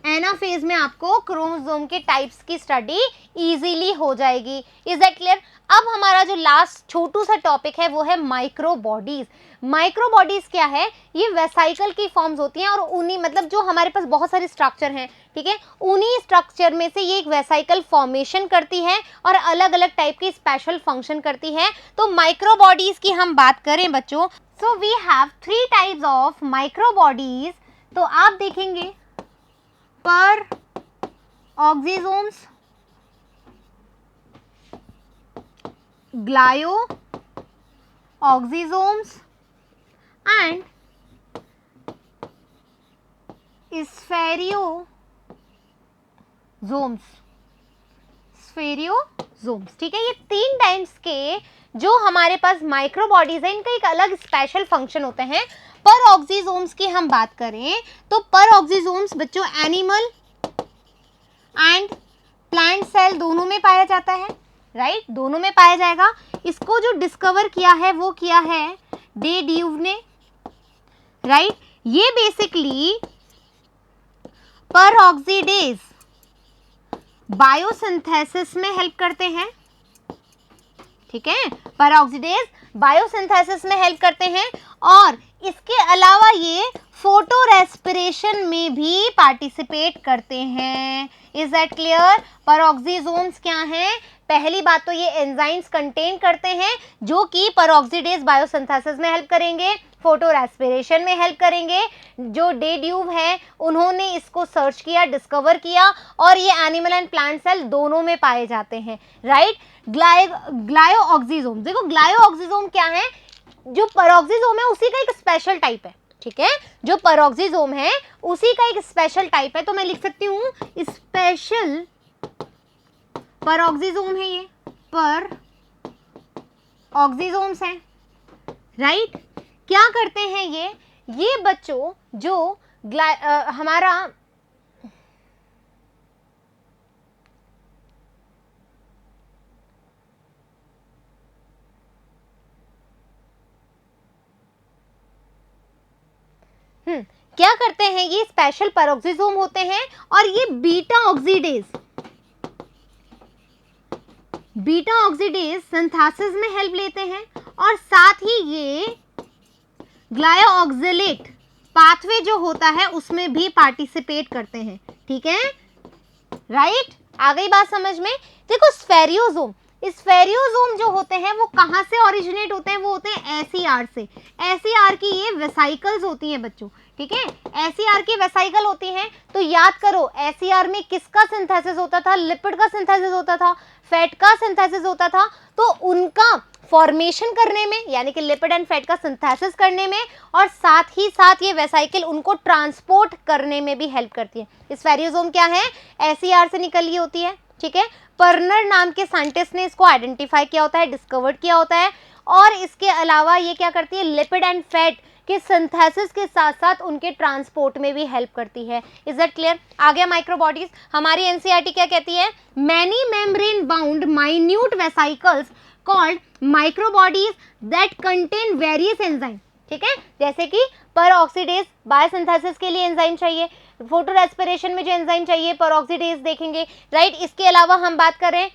एनाफेज में आपको क्रोमोसोम के टाइप्स की स्टडी इजीली हो जाएगी। Is that clear? अब हमारा जो लास्ट छोटू सा टॉपिक है वो है माइक्रोबॉडीज। माइक्रोबॉडीज क्या है? ये वेसाइकल की फॉर्म्स होती हैं और उन्हीं, मतलब जो हमारे पास बहुत सारे स्ट्रक्चर हैं, ठीक है, उन्हीं स्ट्रक्चर में से ये एक वेसाइकल फॉर्मेशन करती है और अलग अलग टाइप की स्पेशल फंक्शन करती है। तो माइक्रोबॉडीज की हम बात करें बच्चों, so we have 3 types of microbodies. तो आप देखेंगे peroxisomes, glyoxysomes and spherosomes, ठीक है। ये 3 टाइप्स के जो हमारे पास माइक्रोबॉडीज है, इनका एक अलग स्पेशल फंक्शन होते हैं। पर ऑक्सीसोम्स की हम बात करें तो पर ऑक्सीसोम्स बच्चों एनिमल एंड प्लांट सेल दोनों में पाया जाता है, राइट, दोनों में पाया जाएगा। इसको जो डिस्कवर किया है वो किया है डे ड्यूव ने, राइट। ये बेसिकली पर ऑक्सीडेज बायोसिंथेसिस में हेल्प करते हैं, ठीक है, पर ऑक्सीडेज बायोसिंथेसिस में हेल्प करते हैं और इसके अलावा ये फोटो रेस्पिरेशन में भी पार्टिसिपेट करते हैं। Is that clear? पर ऑक्सीसोम्स क्या हैं? पहली बात तो ये एंजाइम्स कंटेन करते हैं जो कि पर ऑक्सीडेज बायोसिंथेसिस में हेल्प करेंगे, फोटो रेस्पिरेशन में हेल्प करेंगे। जो डे ड्यूव है उन्होंने इसको सर्च किया, डिस्कवर किया और ये एनिमल एंड प्लांट सेल दोनों में पाए जाते हैं, राइट। ग्लायो ऑक्सीसोम, देखो ग्लायो ऑक्सीसोम क्या है? जो परऑक्सीसोम है उसी का एक स्पेशल टाइप है, ठीक है, जो परऑक्सीसोम है उसी का एक स्पेशल टाइप है। तो मैं लिख सकती हूँ स्पेशल परऑक्सीसोम है, ये पर ऑक्सीसोम्स हैं, राइट। क्या करते हैं ये बच्चों जो हमारा क्या करते हैं? ये स्पेशल परऑक्सीसोम होते हैं और ये बीटा ऑक्सीडेज सिंथेसिस में हेल्प लेते हैं और साथ ही ये ग्लायोऑक्सिलेट पाथवे जो होता है उसमें भी पार्टिसिपेट करते हैं, ठीक है, राइट। आ गई बात समझ में? देखो स्फेरियोसोम जो होते हैं वो कहाँ से ओरिजिनेट होते हैं? वो होते हैं एसीआर से। एसीआर की ये वेसाइकल्स होती हैं बच्चों, ठीक है, एसीआर की वेसाइकल होती हैं। तो याद करो एसीआर में किसका सिंथेसिस होता था? लिपिड का सिंथेसिस होता था, फैट का सिंथेसिस होता था। तो उनका फॉर्मेशन करने में, यानी कि लिपिड एंड फैट का सिंथेसिस करने में और साथ ही साथ ये वेसाइकल उनको ट्रांसपोर्ट करने में भी हेल्प करती है। स्फेरियोसोम क्या है? एसीआर से निकली होती है, ठीक है। पर्नर नाम के साइंटिस्ट ने इसको आइडेंटिफाई किया होता है, डिस्कवर्ड किया होता है और इसके अलावा ये क्या करती है? लिपिड एंड फैट के सिंथेसिस के साथ साथ उनके ट्रांसपोर्ट में भी हेल्प करती है। Is that clear? आ गया माइक्रोबॉडीज। हमारी एनसीईआरटी क्या कहती है? Many membrane bound minute vesicles called microbodies that contain various enzyme, ठीक है, जैसे कि पर ऑक्सीडेज बायोसिंथेसिस के लिए एंजाइम चाहिए, फोटो रेस्पिरेशन में जो एंजाइम चाहिए पर ऑक्सीडेज देखेंगे, राइट। इसके अलावा हम बात करें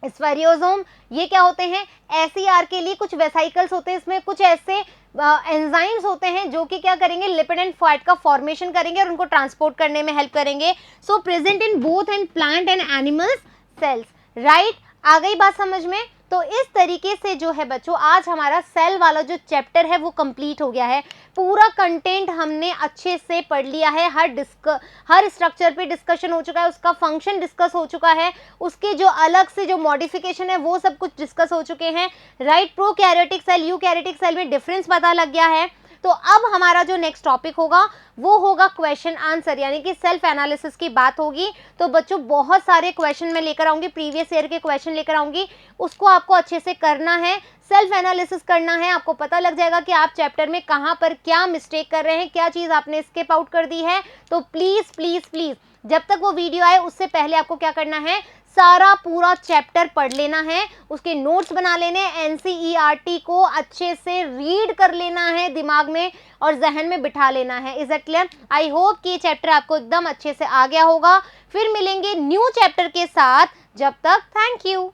स्फेरियोसोम, ये क्या होते हैं, एसईआर के लिए कुछ वेसाइकल्स होते हैं, इसमें कुछ ऐसे एंजाइम्स होते हैं जो कि क्या करेंगे, लिपिड एंड फैट का फॉर्मेशन करेंगे और उनको ट्रांसपोर्ट करने में हेल्प करेंगे। So present in both and plant and animals cells, right. आ गई बात समझ में। तो इस तरीके से जो है बच्चों आज हमारा सेल वाला जो चैप्टर है वो कंप्लीट हो गया है। पूरा कंटेंट हमने अच्छे से पढ़ लिया है, हर स्ट्रक्चर पे डिस्कशन हो चुका है, उसका फंक्शन डिस्कस हो चुका है, उसके जो अलग से जो मॉडिफिकेशन है वो सब कुछ डिस्कस हो चुके हैं, right. Prokaryotic cell eukaryotic cell में डिफरेंस पता लग गया है। तो अब हमारा जो नेक्स्ट टॉपिक होगा वो होगा क्वेश्चन आंसर, यानी कि सेल्फ एनालिसिस की बात होगी। तो बच्चों बहुत सारे क्वेश्चन मैं लेकर आऊंगी, प्रीवियस ईयर के क्वेश्चन लेकर आऊंगी, उसको आपको अच्छे से करना है, सेल्फ एनालिसिस करना है। आपको पता लग जाएगा कि आप चैप्टर में कहाँ पर क्या मिस्टेक कर रहे हैं, क्या चीज़ आपने स्किप आउट कर दी है। तो प्लीज़ प्लीज़ प्लीज़ जब तक वो वीडियो आए उससे पहले आपको क्या करना है, सारा पूरा चैप्टर पढ़ लेना है, उसके नोट्स बना लेने, एनसीईआरटी को अच्छे से रीड कर लेना है दिमाग में और जहन में बिठा लेना है। Is it clear? I hope कि ये चैप्टर आपको एकदम अच्छे से आ गया होगा। फिर मिलेंगे न्यू चैप्टर के साथ, जब तक थैंक यू।